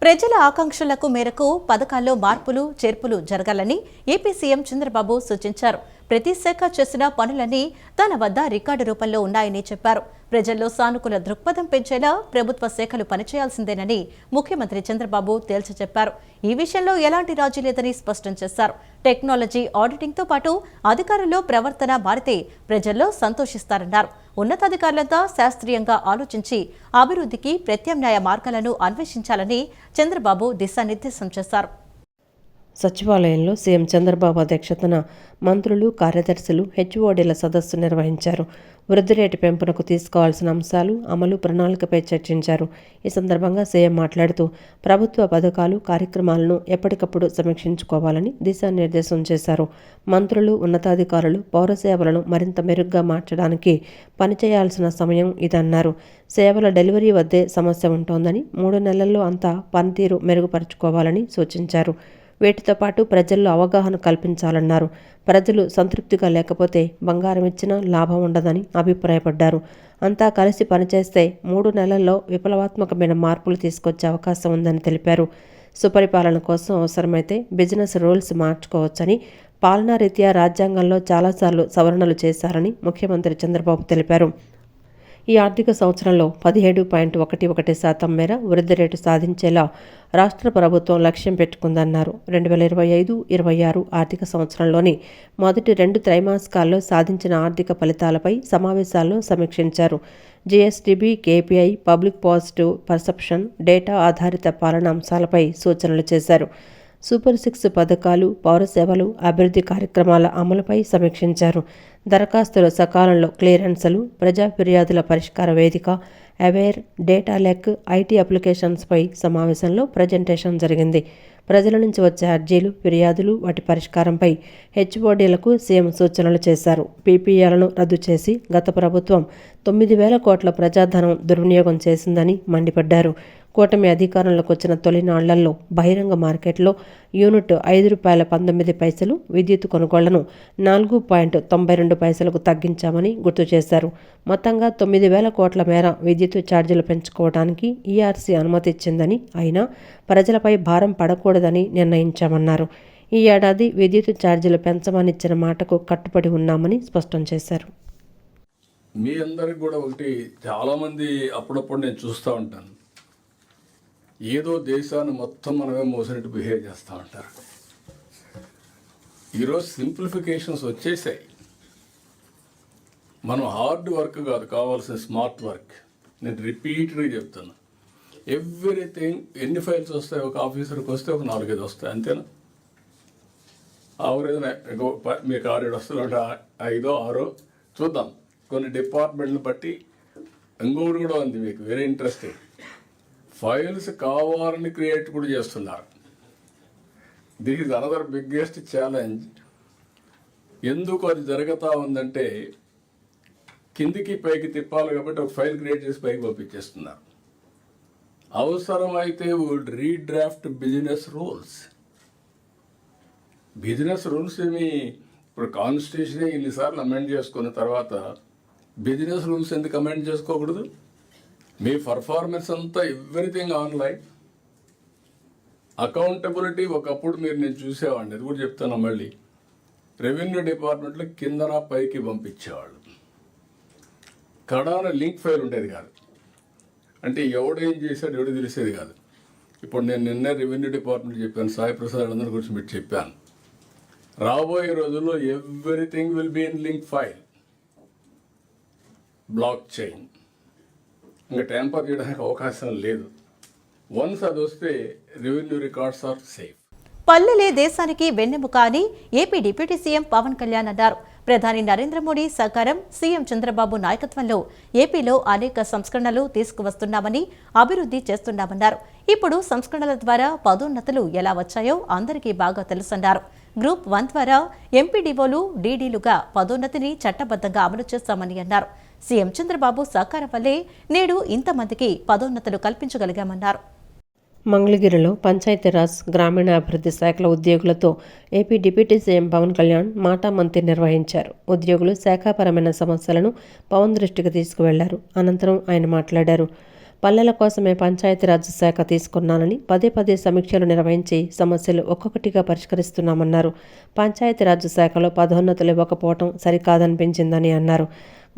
ప్రజల ఆకాంక్షలకు మేరకు పథకాల్లో మార్పులు చేర్పులు జరగాలని ఏపీ సీఎం చంద్రబాబు సూచించారు. ప్రతి శాఖ చేసిన పనులన్నీ తన వద్ద రికార్డు రూపంలో ఉన్నాయని చెప్పారు. ప్రజల్లో సానుకూల దృక్పథం పెంచేలా ప్రభుత్వ శాఖలు పనిచేయాల్సిందేనని ముఖ్యమంత్రి చంద్రబాబు తేల్చి చెప్పారు. ఈ విషయంలో ఎలాంటి రాజీ లేదని స్పష్టం చేశారు. టెక్నాలజీ ఆడిటింగ్తో పాటు అధికారుల్లో ప్రవర్తన మారితే ప్రజల్లో సంతోషిస్తారన్నారు. ఉన్నతాధికారులంతా శాస్త్రీయంగా ఆలోచించి అభివృద్ధికి ప్రత్యామ్నాయ మార్గాలను అన్వేషించాలని చంద్రబాబు దిశానిర్దేశం చేశారు. సచివాలయంలో సీఎం చంద్రబాబు అధ్యక్షతన మంత్రులు, కార్యదర్శులు, హెచ్ఓడీల సదస్సు నిర్వహించారు. వృద్ధి రేటు పెంపునకు తీసుకోవాల్సిన అంశాలు, అమలు ప్రణాళికపై చర్చించారు. ఈ సందర్భంగా సీఎం మాట్లాడుతూ ప్రభుత్వ పథకాలు, కార్యక్రమాలను ఎప్పటికప్పుడు సమీక్షించుకోవాలని దిశానిర్దేశం చేశారు. మంత్రులు, ఉన్నతాధికారులు పౌర సేవలను మరింత మెరుగ్గా మార్చడానికి పనిచేయాల్సిన సమయం ఇదన్నారు. సేవల డెలివరీ వద్దే సమస్య ఉంటోందని, 3 నెలల్లో అంతా పనితీరు మెరుగుపరుచుకోవాలని సూచించారు. వీటితో పాటు ప్రజల్లో అవగాహన కల్పించాలన్నారు. ప్రజలు సంతృప్తిగా లేకపోతే బంగారం ఇచ్చినా లాభం ఉండదని అభిప్రాయపడ్డారు. అంతా కలిసి పనిచేస్తే 3 నెలల్లో విప్లవాత్మకమైన మార్పులు తీసుకొచ్చే అవకాశం ఉందని తెలిపారు. సుపరిపాలన కోసం అవసరమైతే బిజినెస్ రూల్స్ మార్చుకోవచ్చని, పాలనా రీత్యా రాజ్యాంగంలో చాలాసార్లు సవరణలు చేశారని ముఖ్యమంత్రి చంద్రబాబు తెలిపారు. ఈ ఆర్థిక సంవత్సరంలో 17.11% మేర వృద్ధి రేటు సాధించేలా రాష్ట్ర ప్రభుత్వం లక్ష్యం పెట్టుకుందన్నారు. 2025-26 ఆర్థిక సంవత్సరంలోని మొదటి 2 త్రైమాసికాల్లో సాధించిన ఆర్థిక ఫలితాలపై సమావేశాల్లో సమీక్షించారు. GSDP, KPI, public positive perception, data ఆధారిత పాలన అంశాలపై సూచనలు చేశారు. సూపర్ 6 పథకాలు, పౌర సేవలు, అభివృద్ధి కార్యక్రమాల అమలుపై సమీక్షించారు. దరఖాస్తుల సకాలంలో క్లియరెన్సులు, ప్రజా ఫిర్యాదుల పరిష్కార వేదిక, అవేర్, డేటా లెక్, ఐటీ అప్లికేషన్స్పై సమావేశంలో ప్రజెంటేషన్ జరిగింది. ప్రజల నుంచి వచ్చే అర్జీలు, ఫిర్యాదులు, వాటి పరిష్కారంపై హెచ్ఓడీలకు సీఎం సూచనలు చేశారు. పీపీఏలను రద్దు చేసి గత ప్రభుత్వం 9,000 కోట్ల ప్రజాధనం దుర్వినియోగం చేసిందని మండిపడ్డారు. కూటమి అధికారంలోకి వచ్చిన తొలి నాళ్లలో బహిరంగ మార్కెట్లో యూనిట్ ₹5.19 విద్యుత్ కొనుగోళ్లను 4.92 తగ్గించామని గుర్తు చేశారు. మొత్తంగా 9,000 కోట్ల మేర విద్యుత్ ఛార్జీలు పెంచుకోవడానికి ఈఆర్సీ అనుమతి ఇచ్చిందని, అయినా ప్రజలపై భారం పడకూడదని నిర్ణయించామన్నారు. ఈ ఏడాది విద్యుత్ ఛార్జీలు పెంచమనిచ్చిన మాటకు కట్టుబడి ఉన్నామని స్పష్టం చేశారు. మీ అందరికి కూడా ఒకటి, చాలామంది అప్పుడప్పుడు నేను చూస్తూ ఉంటాను, ఏదో దేశాన్ని మొత్తం మనమే మోసినట్టు బిహేవ్ చేస్తూ ఉంటారు. ఈరోజు సింప్లిఫికేషన్స్ వచ్చేసాయి. మనం హార్డ్ వర్క్ కాదు కావాల్సిన స్మార్ట్ వర్క్. నేను రిపీటెడ్గా చెప్తాను, ఎవ్రీథింగ్. ఎన్ని ఫైల్స్ వస్తాయి ఒక ఆఫీసర్కి వస్తే ఒక 4-5 వస్తాయి, అంతేనా? ఆవరేజ్ మీకు 6-7 వస్తుందంటే 5-6 చూద్దాం. కొన్ని డిపార్ట్మెంట్ని బట్టి ఇంకొకటి కూడా ఉంది మీకు వెరీ ఇంట్రెస్టింగ్. ఫైల్స్ కావాలని క్రియేట్ కూడా చేస్తున్నారు. This is another biggest challenge. ఎందుకు అది జరుగుతూ ఉందంటే కిందికి పైకి తిప్పాలి కాబట్టి ఒక ఫైల్ క్రియేట్ చేసి పైకి పంపించేస్తున్నారు. అవసరమైతే would redraft business rules. Business rules ఏమి ఇప్పుడు కాన్స్టిట్యూషన్ ఇన్నిసార్లు అమెండ్ చేసుకున్న తర్వాత బిజినెస్ రూల్స్ ఎందుకు అమెండ్ చేసుకోకూడదు? మీ పర్ఫార్మెన్స్ అంతా ఎవ్రీథింగ్ ఆన్లైన్. అకౌంటబిలిటీ ఒకప్పుడు నేను చూసేవాడిని, అది కూడా చెప్తాను మళ్ళీ. రెవెన్యూ డిపార్ట్మెంట్లో కిందన పైకి పంపించేవాళ్ళు. కడాన లింక్ ఫైల్ ఉండేది కాదు. అంటే ఎవడేం చేశాడు ఎవడు తెలిసేది కాదు. ఇప్పుడు నేను నిన్నే రెవెన్యూ డిపార్ట్మెంట్ చెప్పాను, సాయి ప్రసాద్ అందరి గురించి మీరు చెప్పాను. రాబోయే రోజుల్లో everything will be in link file, block chain. ఇంకా ట్యాంపర్ చేయడానికి అవకాశం లేదు. వన్స్ అది వస్తే రెవెన్యూ రికార్డ్స్ ఆర్ సేఫ్. పల్లెలే దేశానికి వెన్నెముక అని AP deputy CM Pawan Kalyan అన్నారు. ప్రధాని నరేంద్ర మోడీ సహకారం, సీఎం చంద్రబాబు నాయకత్వంలో ఏపీలో అనేక సంస్కరణలు తీసుకువస్తున్నామని, అభివృద్ధి చేస్తున్నామన్నారు. ఇప్పుడు సంస్కరణల ద్వారా పదోన్నతులు ఎలా వచ్చాయో అందరికీ బాగా తెలుసన్నారు. గ్రూప్ 1 ద్వారా ఎంపీడీఓలు, డీడీలుగా పదోన్నతిని చట్టబద్ధంగా అమలు చేస్తామని అన్నారు. సీఎం చంద్రబాబు సహకారం వల్లే నేడు ఇంతమందికి పదోన్నతులు కల్పించగలిగామన్నారు. మంగళగిరిలో పంచాయతీరాజ్, గ్రామీణాభివృద్ధి శాఖల ఉద్యోగులతో AP deputy CM Pawan Kalyan మాటామంతి నిర్వహించారు. ఉద్యోగులు శాఖాపరమైన సమస్యలను పవన్ దృష్టికి తీసుకువెళ్లారు. అనంతరం ఆయన మాట్లాడారు. పల్లెల కోసమే పంచాయతీరాజ్ శాఖ తీసుకున్నానని పదే పదే సమీక్షలు నిర్వహించి సమస్యలు ఒక్కొక్కటిగా పరిష్కరిస్తున్నామన్నారు. పంచాయతీరాజ్ శాఖలో పదోన్నతులు ఇవ్వకపోవడం సరికాదనిపించిందని అన్నారు.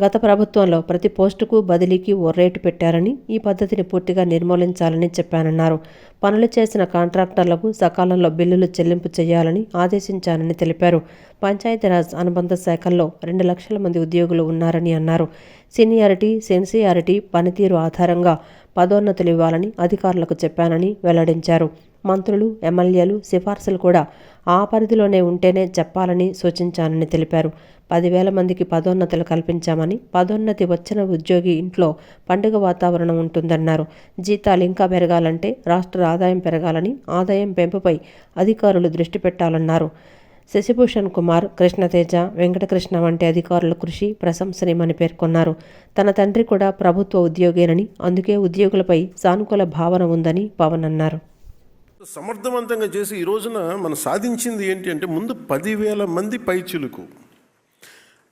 గత ప్రభుత్వంలో ప్రతి పోస్టుకు బదిలీకి ఓ రేటు పెట్టారని ఈ పద్ధతిని పూర్తిగా నిర్మూలించాలని చెప్పానన్నారు. పనులు చేసిన కాంట్రాక్టర్లకు సకాలంలో బిల్లులు చెల్లింపు చేయాలని ఆదేశించానని తెలిపారు. పంచాయతీరాజ్ అనుబంధ శాఖల్లో 2 లక్షల మంది ఉద్యోగులు ఉన్నారని అన్నారు. సీనియారిటీ, సెన్సియారిటీ, పనితీరు ఆధారంగా పదోన్నతులు ఇవ్వాలని అధికారులకు చెప్పానని వెల్లడించారు. మంత్రులు, ఎమ్మెల్యేలు సిఫార్సులు కూడా ఆ పరిధిలోనే ఉంటేనే చెప్పాలని సూచించానని తెలిపారు. 10,000 మందికి పదోన్నతులు కల్పించామని, పదోన్నతి వచ్చిన ఉద్యోగి ఇంట్లో పండుగ వాతావరణం ఉంటుందన్నారు. జీతాలు ఇంకా పెరగాలంటే రాష్ట్ర ఆదాయం పెరగాలని, ఆదాయం పెంపుపై అధికారులు దృష్టి పెట్టాలన్నారు. శశిభూషణ్ కుమార్, కృష్ణతేజ, వెంకటకృష్ణ వంటి అధికారుల కృషి ప్రశంసనీయమని పేర్కొన్నారు. తన తండ్రి కూడా ప్రభుత్వ ఉద్యోగేనని, అందుకే ఉద్యోగులపై సానుకూల భావన ఉందని పవన్ అన్నారు. సమర్థవంతంగా చేసి ఈ రోజున మనం సాధించింది ఏంటి అంటే, ముందు 10,000 మంది పైచిలుకు,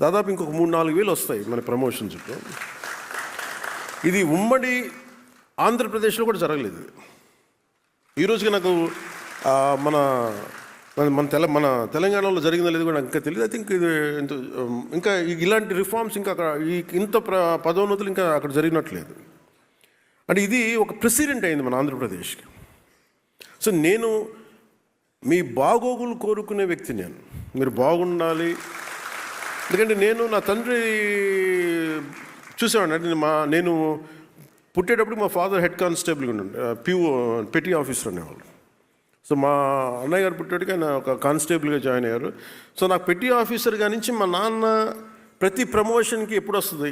దాదాపు ఇంకొక 3-4 వేలు వస్తాయి మన ప్రమోషన్స్లో. ఇది ఉమ్మడి ఆంధ్రప్రదేశ్లో కూడా జరగలేదు. ఈ రోజుకి నాకు మన మన తెలంగాణలో జరిగిందో లేదు కూడా నాకు ఇంకా తెలియదు. ఐ థింక్ ఇది ఇంకా ఇలాంటి రిఫార్మ్స్ ఇంకా అక్కడ ఇంత పదోన్నతులు ఇంకా అక్కడ జరిగినట్లేదు. అంటే ఇది ఒక ప్రెసిడెంట్ అయింది మన ఆంధ్రప్రదేశ్కి. సో నేను మీ బాగోగులు కోరుకునే వ్యక్తి, మీరు బాగుండాలి. ఎందుకంటే నేను నా తండ్రి చూసేవాడిని. అంటే నేను పుట్టేటప్పుడు మా ఫాదర్ హెడ్ కానిస్టేబుల్గా ఉండండి, పెటీ ఆఫీసర్ అనేవాళ్ళు. సో మా అన్నయ్య గారు పుట్టేటికి ఆయన ఒక కానిస్టేబుల్గా జాయిన్ అయ్యారు. సో నాకు పెటీ ఆఫీసర్గా నుంచి మా నాన్న ప్రతి ప్రమోషన్కి ఎప్పుడు వస్తుంది,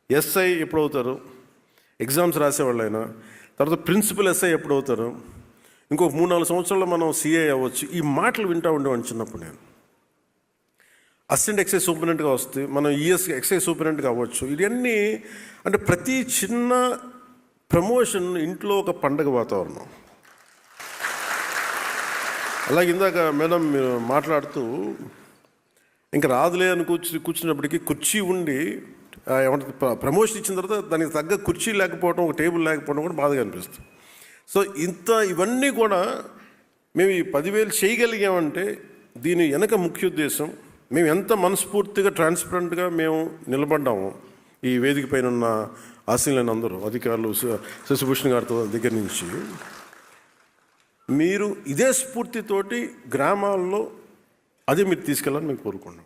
ఎస్ఐ ఎప్పుడు అవుతారు, ఎగ్జామ్స్ రాసేవాళ్ళు ఆయన, తర్వాత ప్రిన్సిపల్ ఎస్ఐ ఎప్పుడు అవుతారు, ఇంకొక 3-4 సంవత్సరాల్లో మనం సిఐ అవ్వచ్చు. ఈ మాటలు వింటూ ఉండేవాడిని చిన్నప్పుడు. నేను అసిస్టెంట్ ఎక్సైజ్ సూపరింటెండెంట్గా వస్తే మనం ఈఎస్ ఎక్సైజ్ సూపరింటెండెంట్గా అవ్వచ్చు. ఇవన్నీ అంటే ప్రతి చిన్న ప్రమోషన్ ఇంట్లో ఒక పండగ వాతావరణం. అలాగే ఇందాక మేడం మీరు మాట్లాడుతూ ఇంకా రాదులే అని కూర్చున్నప్పటికీ కుర్చీ ఉండి ఏమంటే ప్రమోషన్ ఇచ్చిన తర్వాత దానికి తగ్గ కుర్చీ లేకపోవడం, ఒక టేబుల్ లేకపోవడం కూడా బాధగా అనిపిస్తుంది. సో ఇవన్నీ కూడా మేము ఈ 10,000 చేయగలిగామంటే దీని వెనక ముఖ్య ఉద్దేశం, మేము ఎంత మనస్ఫూర్తిగా ట్రాన్స్పరెంట్గా మేము నిలబడ్డాము. ఈ వేదిక పైన ఉన్న ఆశీనులైన అందరూ అధికారులు, శశిభూషణ్ గారితో దగ్గర నుంచి, మీరు ఇదే స్ఫూర్తితోటి గ్రామాల్లో అదే మీరు తీసుకెళ్ళాలని మేము కోరుకుంటున్నాం.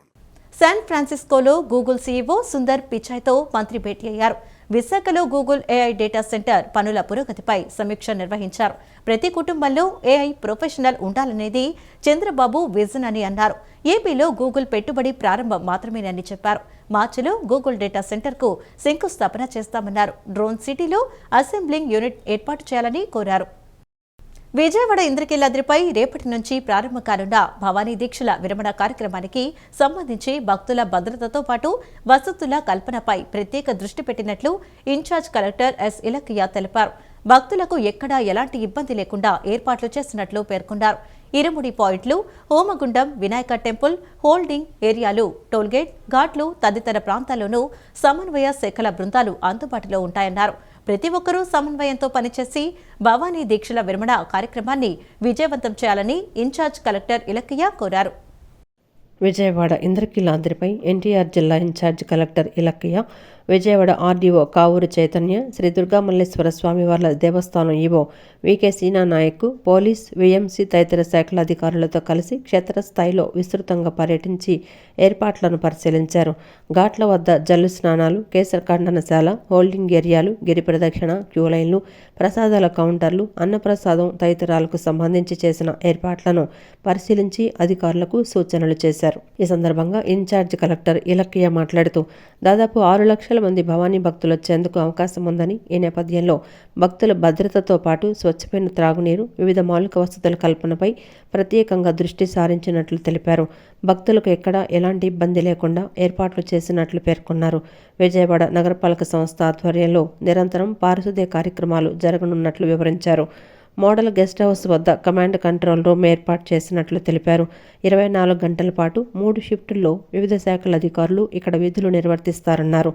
శాన్ ఫ్రాన్సిస్కోలో గూగుల్ సీఈఓ సుందర్ పిచాయ్తో మంత్రి భేటీ అయ్యారు. విశాఖలో గూగుల్ ఏఐ డేటా సెంటర్ పనుల పురోగతిపై సమీక్ష నిర్వహించారు. ప్రతి కుటుంబంలో ఏఐ ప్రొఫెషనల్ ఉండాలనేది చంద్రబాబు విజన్ అని అన్నారు. ఏపీలో గూగుల్ పెట్టుబడి ప్రారంభం మాత్రమేనని చెప్పారు. మార్చిలో గూగుల్ డేటా సెంటర్కు శంకుస్థాపన చేస్తామన్నారు. డ్రోన్ సిటీలో అసెంబ్లింగ్ యూనిట్ ఏర్పాటు చేయాలని కోరారు. విజయవాడ ఇంద్రకీలాద్రిపై రేపటి నుంచి ప్రారంభం కానున్న భవానీ దీక్షల విరమణ కార్యక్రమానికి సంబంధించి భక్తుల భద్రతతో పాటు వసతుల కల్పనపై ప్రత్యేక దృష్టి పెట్టినట్లు ఇన్ఛార్జ్ కలెక్టర్ ఎస్ ఇలకియా తెలిపారు. భక్తులకు ఎక్కడా ఎలాంటి ఇబ్బంది లేకుండా ఏర్పాట్లు చేసినట్లు పేర్కొన్నారు. ఇరుముడి పాయింట్లు, హోమగుండం, వినాయక టెంపుల్, హోల్డింగ్ ఏరియాలు, టోల్గేట్, ఘాట్లు తదితర ప్రాంతాల్లోనూ సమన్వయ శాఖల బృందాలు అందుబాటులో ఉంటాయన్నారు. ప్రతి ఒక్కరూ సమన్వయంతో పనిచేసి భవానీ దీక్షల విరమణ కార్యక్రమాన్ని విజయవంతం చేయాలని ఇన్ఛార్జ్ కలెక్టర్ ఇలకియా కోరారు. విజయవాడ ఇంద్రకీలాద్రిపై ఎన్టీఆర్ జిల్లా in-charge collector Ilakiya, Vijayawada RDO Kavuru Chaitanya, Sri Durgamalleswara స్వామివార్ల దేవస్థానం EO VK Seena Naik, police, VMC తదితర శాఖల అధికారులతో కలిసి క్షేత్రస్థాయిలో విస్తృతంగా పర్యటించి ఏర్పాట్లను పరిశీలించారు. ఘాట్ల వద్ద జల్లు స్నానాలు, కేసర ఖండనశాల, హోల్డింగ్ ఏరియాలు, గిరి ప్రదక్షిణ, క్యూలైన్లు, ప్రసాదాల కౌంటర్లు, అన్నప్రసాదం తదితరాలకు సంబంధించి చేసిన ఏర్పాట్లను పరిశీలించి అధికారులకు సూచనలు చేశారు. ఈ సందర్భంగా ఇన్ఛార్జ్ కలెక్టర్ ఇలకియా మాట్లాడుతూ దాదాపు 6 లక్షల మంది భవానీ భక్తులు వచ్చేందుకు అవకాశం ఉందని, ఈ నేపథ్యంలో భక్తుల భద్రతతో పాటు స్వచ్ఛమైన త్రాగునీరు, వివిధ మౌలిక వసతుల కల్పనపై ప్రత్యేకంగా దృష్టి సారించినట్లు తెలిపారు. భక్తులకు ఎక్కడా ఎలాంటి ఇబ్బంది లేకుండా ఏర్పాట్లు చేసినట్లు పేర్కొన్నారు. విజయవాడ నగరపాలక సంస్థ ఆధ్వర్యంలో నిరంతరం పారిశుద్ధ్య కార్యక్రమాలు జరగనున్నట్లు వివరించారు. మోడల్ గెస్ట్ హౌస్ వద్ద కమాండ్ కంట్రోల్ రూమ్ ఏర్పాటు చేసినట్లు తెలిపారు. 24 గంటల పాటు 3 షిఫ్టుల్లో వివిధ శాఖల అధికారులు ఇక్కడ విధులు నిర్వర్తిస్తారన్నారు.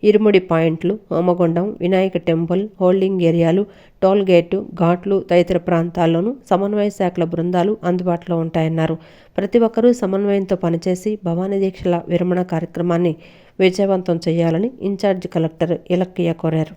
ఇరుముడి పాయింట్లు, హోమగుండం, వినాయక టెంపుల్, హోల్డింగ్ ఏరియాలు, టోల్ గేటు, ఘాట్లు తదితర ప్రాంతాల్లోనూ సమన్వయ శాఖల బృందాలు అందుబాటులో ఉంటాయన్నారు. ప్రతి ఒక్కరూ సమన్వయంతో పనిచేసి భవానీ దీక్షల విరమణ కార్యక్రమాన్ని విజయవంతం చేయాలని ఇన్ఛార్జ్ కలెక్టర్ ఇలక్కయ్య కోరారు.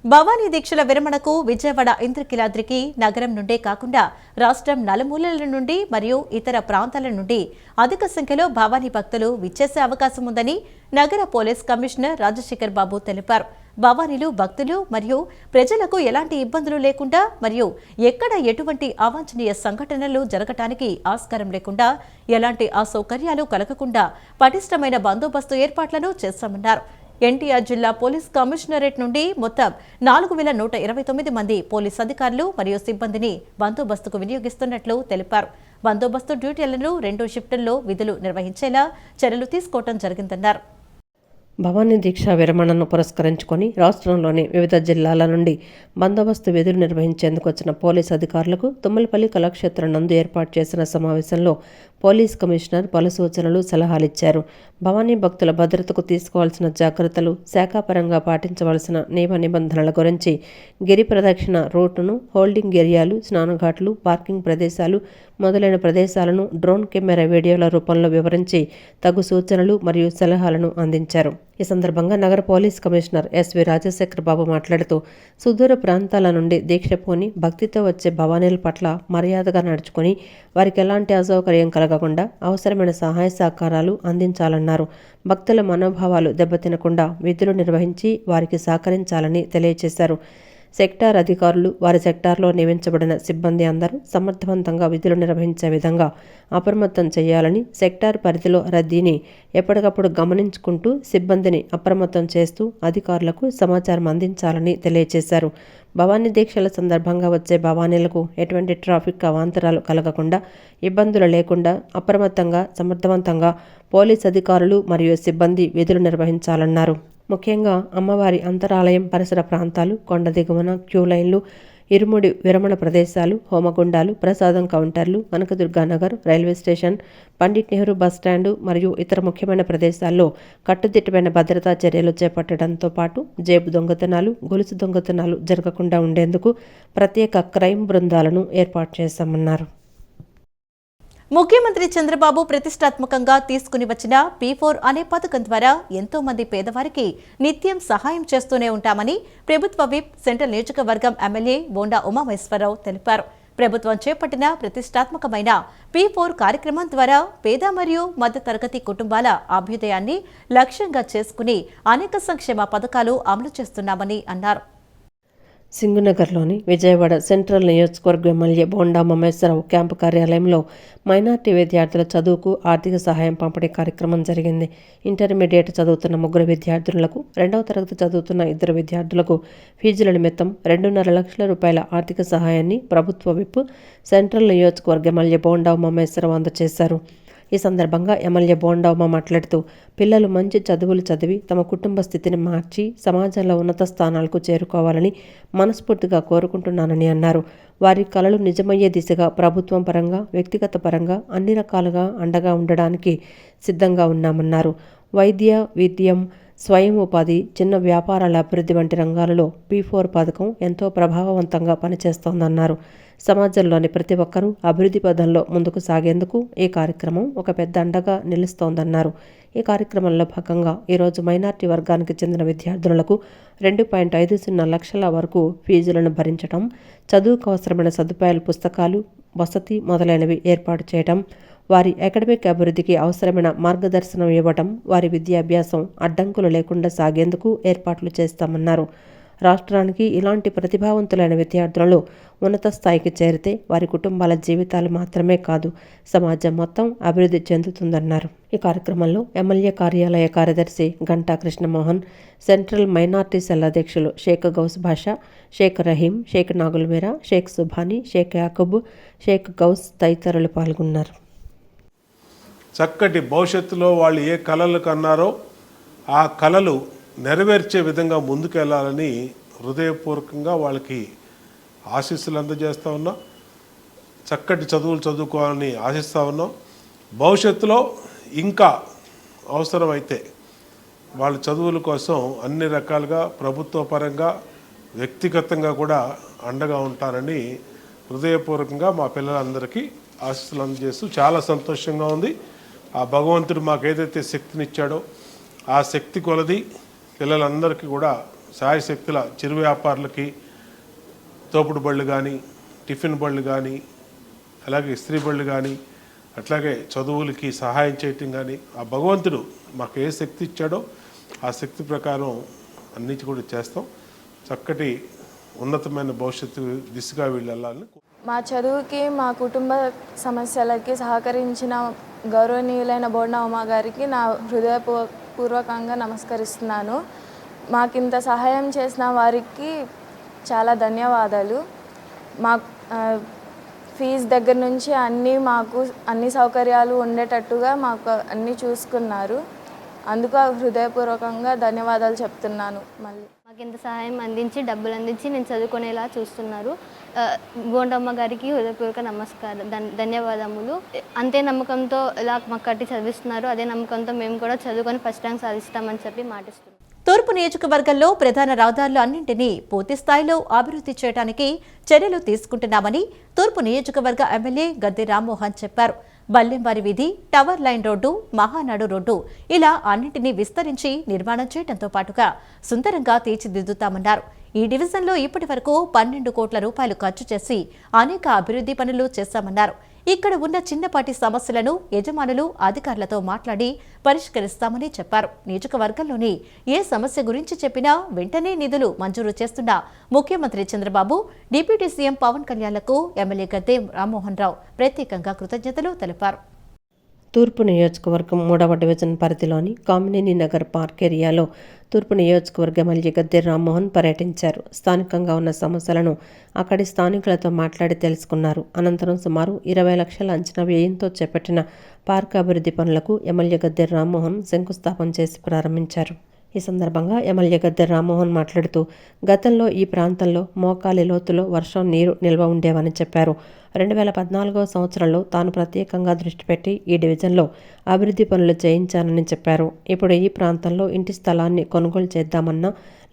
భవానీ దీక్షల విరమణకు విజయవాడ ఇంద్రకీలాద్రికి నగరం నుండే కాకుండా రాష్ట్రం నలుమూలల నుండి మరియు ఇతర ప్రాంతాల నుండి అధిక సంఖ్యలో భవానీ భక్తులు విచ్చేసే అవకాశం ఉందని నగర పోలీస్ కమిషనర్ రాజశేఖర్ బాబు తెలిపారు. భవానీలు భక్తులు మరియు ప్రజలకు ఎలాంటి ఇబ్బందులు లేకుండా మరియు ఎక్కడ ఎటువంటి అవాంఛనీయ సంఘటనలు జరగటానికి ఆస్కారం లేకుండా ఎలాంటి అసౌకర్యాలు కలగకుండా పటిష్టమైన బందోబస్తు ఏర్పాట్లను చేస్తామన్నారు. ఎన్టీఆర్ జిల్లా పోలీస్ కమిషనరేట్ నుండి మొత్తం 4129 మంది పోలీస్ అధికారులు మరియు సిబ్బందిని బందోబస్తుకు వినియోగిస్తున్నట్లు తెలిపారు. బందోబస్తు డ్యూటీలను 2 షిఫ్టుల్లో విధులు నిర్వహించేలా చర్యలు తీసుకోవడం జరిగిందన్నారు. భవానీ దీక్ష విరమణను పురస్కరించుకొని రాష్ట్రంలోని వివిధ జిల్లాల నుండి బందోబస్తు విధులు నిర్వహించేందుకు వచ్చిన పోలీస్ అధికారులకు తుమ్మలపల్లి కళాక్షేత్రం నందు ఏర్పాటు చేసిన సమావేశంలో పోలీస్ కమిషనర్ పలు సూచనలు, సలహాలిచ్చారు. భవానీ భక్తుల భద్రతకు తీసుకోవాల్సిన జాగ్రత్తలు, శాఖాపరంగా పాటించవలసిన నియమ నిబంధనల గురించి, గిరి ప్రదక్షిణ రూటును, హోల్డింగ్ ఏరియాలు, స్నానఘాట్లు, పార్కింగ్ ప్రదేశాలు మొదలైన ప్రదేశాలను డ్రోన్ కెమెరా వీడియోల రూపంలో వివరించి తగు సూచనలు మరియు సలహాలను అందించారు. ఈ సందర్భంగా నగర పోలీస్ కమిషనర్ ఎస్వి రాజశేఖర్ బాబు మాట్లాడుతూ, సుదూర ప్రాంతాల నుండి దీక్ష పూని భక్తితో వచ్చే భవానీల పట్ల మర్యాదగా నడుచుకుని వారికి ఎలాంటి అసౌకర్యం కలగకుండా అవసరమైన సహాయ సహకారాలు అందించాలన్నారు. భక్తుల మనోభావాలు దెబ్బతినకుండా విధులు నిర్వహించి వారికి సహకరించాలని తెలియజేశారు. సెక్టార్ అధికారులు, వారి సెక్టార్లో నియమించబడిన సిబ్బంది అందరూ సమర్థవంతంగా విధులు నిర్వహించే విధంగా అప్రమత్తం చేయాలని, సెక్టార్ పరిధిలో రద్దీని ఎప్పటికప్పుడు గమనించుకుంటూ సిబ్బందిని అప్రమత్తం చేస్తూ అధికారులకు సమాచారం అందించాలని తెలియజేశారు. భవానీ దీక్షల సందర్భంగా వచ్చే భవానీలకు ఎటువంటి ట్రాఫిక్ అవాంతరాలు కలగకుండా, ఇబ్బందులు లేకుండా అప్రమత్తంగా, సమర్థవంతంగా పోలీస్ అధికారులు మరియు సిబ్బంది విధులు నిర్వహించాలన్నారు. ముఖ్యంగా అమ్మవారి అంతరాలయం పరిసర ప్రాంతాలు, కొండ దిగువన క్యూ లైన్లు, ఇరుముడి విరమణ ప్రదేశాలు, హోమగుండాలు, ప్రసాదం కౌంటర్లు, Kanakadurganagar, railway station, Pandit Nehru bus stand మరియు ఇతర ముఖ్యమైన ప్రదేశాల్లో కట్టుదిట్టమైన భద్రతా చర్యలు చేపట్టడంతో పాటు జేబు దొంగతనాలు, గొలుసు దొంగతనాలు జరగకుండా ఉండేందుకు ప్రత్యేక క్రైమ్ బృందాలను ఏర్పాటు చేశామన్నారు. ముఖ్యమంత్రి చంద్రబాబు ప్రతిష్టాత్మకంగా తీసుకుని వచ్చిన P4 అనే పథకం ద్వారా ఎంతో మంది పేదవారికి నిత్యం సహాయం చేస్తూనే ఉంటామని ప్రభుత్వ విప్ సెంట్రల్ నియోజకవర్గం ఎమ్మెల్యే బోండా ఉమామహేశ్వరరావు తెలిపారు. ప్రభుత్వం చేపట్టిన ప్రతిష్టాత్మకమైన P4 కార్యక్రమం ద్వారా పేద మరియు మధ్యతరగతి కుటుంబాల అభ్యుదయాన్ని లక్ష్యంగా చేసుకుని అనేక సంక్షేమ పథకాలు అమలు చేస్తున్నామని అన్నారు. సింగునగర్లోని విజయవాడ సెంట్రల్ నియోజకవర్గ ఎమ్మెల్యే బోండా ఉమామహేశ్వరరావు క్యాంపు కార్యాలయంలో మైనార్టీ విద్యార్థుల చదువుకు ఆర్థిక సహాయం పంపిణీ కార్యక్రమం జరిగింది. ఇంటర్మీడియట్ చదువుతున్న 3 విద్యార్థులకు, 2వ తరగతి చదువుతున్న 2 విద్యార్థులకు ఫీజుల నిమిత్తం 2.5 లక్షల రూపాయల ఆర్థిక సహాయాన్ని ప్రభుత్వ విప్ సెంట్రల్ నియోజకవర్గ ఎమ్మెల్యే బోండా ఉమామహేశ్వరరావు అందజేశారు. ఈ సందర్భంగా ఎమ్మెల్యే బోండా ఉమ మాట్లాడుతూ, పిల్లలు మంచి చదువులు చదివి తమ కుటుంబ స్థితిని మార్చి సమాజంలో ఉన్నత స్థానాలకు చేరుకోవాలని మనస్ఫూర్తిగా కోరుకుంటున్నానని అన్నారు. వారి కలలు నిజమయ్యే దిశగా ప్రభుత్వం పరంగా, వ్యక్తిగత పరంగా అన్ని రకాలుగా అండగా ఉండడానికి సిద్ధంగా ఉన్నామన్నారు. వైద్య, విద్యం, స్వయం ఉపాధి, చిన్న వ్యాపారాల అభివృద్ధి వంటి రంగాలలో P4 పథకం ఎంతో ప్రభావవంతంగా పనిచేస్తోందన్నారు. సమాజంలోని ప్రతి ఒక్కరూ అభివృద్ధి పదంలో ముందుకు సాగేందుకు ఈ కార్యక్రమం ఒక పెద్ద అండగా నిలుస్తోందన్నారు. ఈ కార్యక్రమంలో భాగంగా ఈరోజు మైనార్టీ వర్గానికి చెందిన విద్యార్థులకు 2.50 లక్షల వరకు ఫీజులను భరించడం, చదువుకు అవసరమైన సదుపాయాలు, పుస్తకాలు, వసతి మొదలైనవి ఏర్పాటు చేయడం, వారి అకాడమిక్ అభివృద్ధికి అవసరమైన మార్గదర్శనం ఇవ్వడం, వారి విద్యాభ్యాసం అడ్డంకులు లేకుండా సాగేందుకు ఏర్పాట్లు చేస్తామన్నారు. రాష్ట్రానికి ఇలాంటి ప్రతిభావంతులైన విద్యార్థులను ఉన్నత స్థాయికి చేరితే వారి కుటుంబాల జీవితాలు మాత్రమే కాదు, సమాజం మొత్తం అభివృద్ధి చెందుతుందన్నారు. ఈ కార్యక్రమంలో ఎమ్మెల్యే కార్యాలయ కార్యదర్శి Ganta Krishnamohan, central minority cell అధ్యక్షులు షేక్ గౌస్ బాషా, షేక్ రహీం, షేక్ నాగుల్మీరా, షేక్ సుభాని, షేక్ యాకూబ్, షేక్ గౌస్ తదితరులు పాల్గొన్నారు. చక్కటి భవిష్యత్తులో వాళ్ళు ఏ కలలు కన్నారో ఆ కలలు నెరవేర్చే విధంగా ముందుకెళ్ళాలని హృదయపూర్వకంగా వాళ్ళకి ఆశీస్సులు అందజేస్తూ ఉన్నాం. చక్కటి చదువులు చదువుకోవాలని ఆశిస్తూ ఉన్నాం. భవిష్యత్తులో ఇంకా అవసరమైతే వాళ్ళ చదువుల కోసం అన్ని రకాలుగా ప్రభుత్వ పరంగా వ్యక్తిగతంగా కూడా అండగా ఉంటారని హృదయపూర్వకంగా మా పిల్లలందరికీ ఆశీస్సులు అందజేస్తూ చాలా సంతోషంగా ఉంది. ఆ భగవంతుడు మాకు ఏదైతే శక్తినిచ్చాడో ఆ శక్తి కొలది పిల్లలందరికీ కూడా సాయశక్తుల చిరు వ్యాపారులకి తోపుడు బళ్ళు కానీ, టిఫిన్ బళ్ళు కానీ, అలాగే ఇస్త్రీ బళ్ళు కానీ, అట్లాగే చదువులకి సహాయం చేయటం కానీ ఆ భగవంతుడు మాకు ఏ శక్తి ఇచ్చాడో ఆ శక్తి ప్రకారం అన్నిటి కూడా చేస్తాం. చక్కటి ఉన్నతమైన భవిష్యత్తు దిశగా వెళ్ళాలని. మా చదువుకి, మా కుటుంబ సమస్యలకి సహకరించిన గౌరవనీయులైన బోండా ఉమా గారికి నా హృదయపూర్వకంగా నమస్కరిస్తున్నాను. మాకింత సహాయం చేసిన వారికి చాలా ధన్యవాదాలు. మా ఫీజు దగ్గర నుంచి మాకు అన్ని సౌకర్యాలు ఉండేటట్టుగా మాకు అన్నీ చూసుకున్నారు. అందుకు హృదయపూర్వకంగా ధన్యవాదాలు చెప్తున్నాను. మళ్ళీ మాకు ఇంత సహాయం అందించి, డబ్బులు అందించి నేను చదువుకునేలా చూస్తున్నారు. బోండమ్మ గారికి హృదయపూర్వక నమస్కారం, ధన్యవాదములు. అంతే నమ్మకంతో ఇలా మాకు కట్టి చదివిస్తున్నారు. అదే నమ్మకంతో మేము కూడా చదువుకొని ఫస్ట్ ర్యాంక్ సాధిస్తామని చెప్పి మాటిస్తున్నాం. తూర్పు నియోజకవర్గంలో ప్రధాన రహదారులు అన్నింటినీ పూర్తి స్థాయిలో అభివృద్ధి చేయడానికి చర్యలు తీసుకుంటున్నామని తూర్పు నియోజకవర్గ ఎమ్మెల్యే గద్దె రామ్మోహన్ చెప్పారు. బల్లెంవారి వీధి, tower line road, Mahanadu road ఇలా అన్నింటినీ విస్తరించి నిర్మాణం చేయడంతో పాటుగా సుందరంగా తీర్చిదిద్దుతామన్నారు. ఈ డివిజన్లో ఇప్పటి వరకు 12 కోట్ల రూపాయలు ఖర్చు చేసి అనేక అభివృద్ధి పనులు చేశామన్నారు. ఇక్కడ ఉన్న చిన్నపాటి సమస్యలను యజమానులు అధికారులతో మాట్లాడి పరిష్కరిస్తామని చెప్పారు. నియోజకవర్గంలోని ఏ సమస్య గురించి చెప్పినా వెంటనే నిధులు మంజూరు చేస్తున్న ముఖ్యమంత్రి చంద్రబాబు, డిప్యూటీ సీఎం పవన్ కళ్యాణ్లకు ఎమ్మెల్యే గద్దె రామ్మోహన్ రావు ప్రత్యేకంగా కృతజ్ఞతలు తెలిపారు. తూర్పు నియోజకవర్గం 3వ డివిజన్ పరిధిలోని కామినేని నగర్ పార్క్ ఏరియాలో తూర్పు నియోజకవర్గ ఎమ్మెల్యే గద్దె రామ్మోహన్ పర్యటించారు. స్థానికంగా ఉన్న సమస్యలను అక్కడి స్థానికులతో మాట్లాడి తెలుసుకున్నారు. అనంతరం సుమారు 20 లక్షల అంచనా వ్యయంతో చేపట్టిన పార్క్ అభివృద్ధి పనులకు ఎమ్మెల్యే గద్దె రామ్మోహన్ శంకుస్థాపన చేసి ప్రారంభించారు. ఈ సందర్భంగా ఎమ్మెల్యే గద్దె రామ్మోహన్ మాట్లాడుతూ గతంలో ఈ ప్రాంతంలో మోకాలి లోతులో వర్షం నీరు నిల్వ ఉండేవని చెప్పారు. 2014వ సంవత్సరంలో తాను ప్రత్యేకంగా దృష్టి పెట్టి ఈ డివిజన్లో అభివృద్ధి పనులు చేయించానని చెప్పారు. ఇప్పుడు ఈ ప్రాంతంలో ఇంటి స్థలాన్ని కొనుగోలు చేద్దామన్నా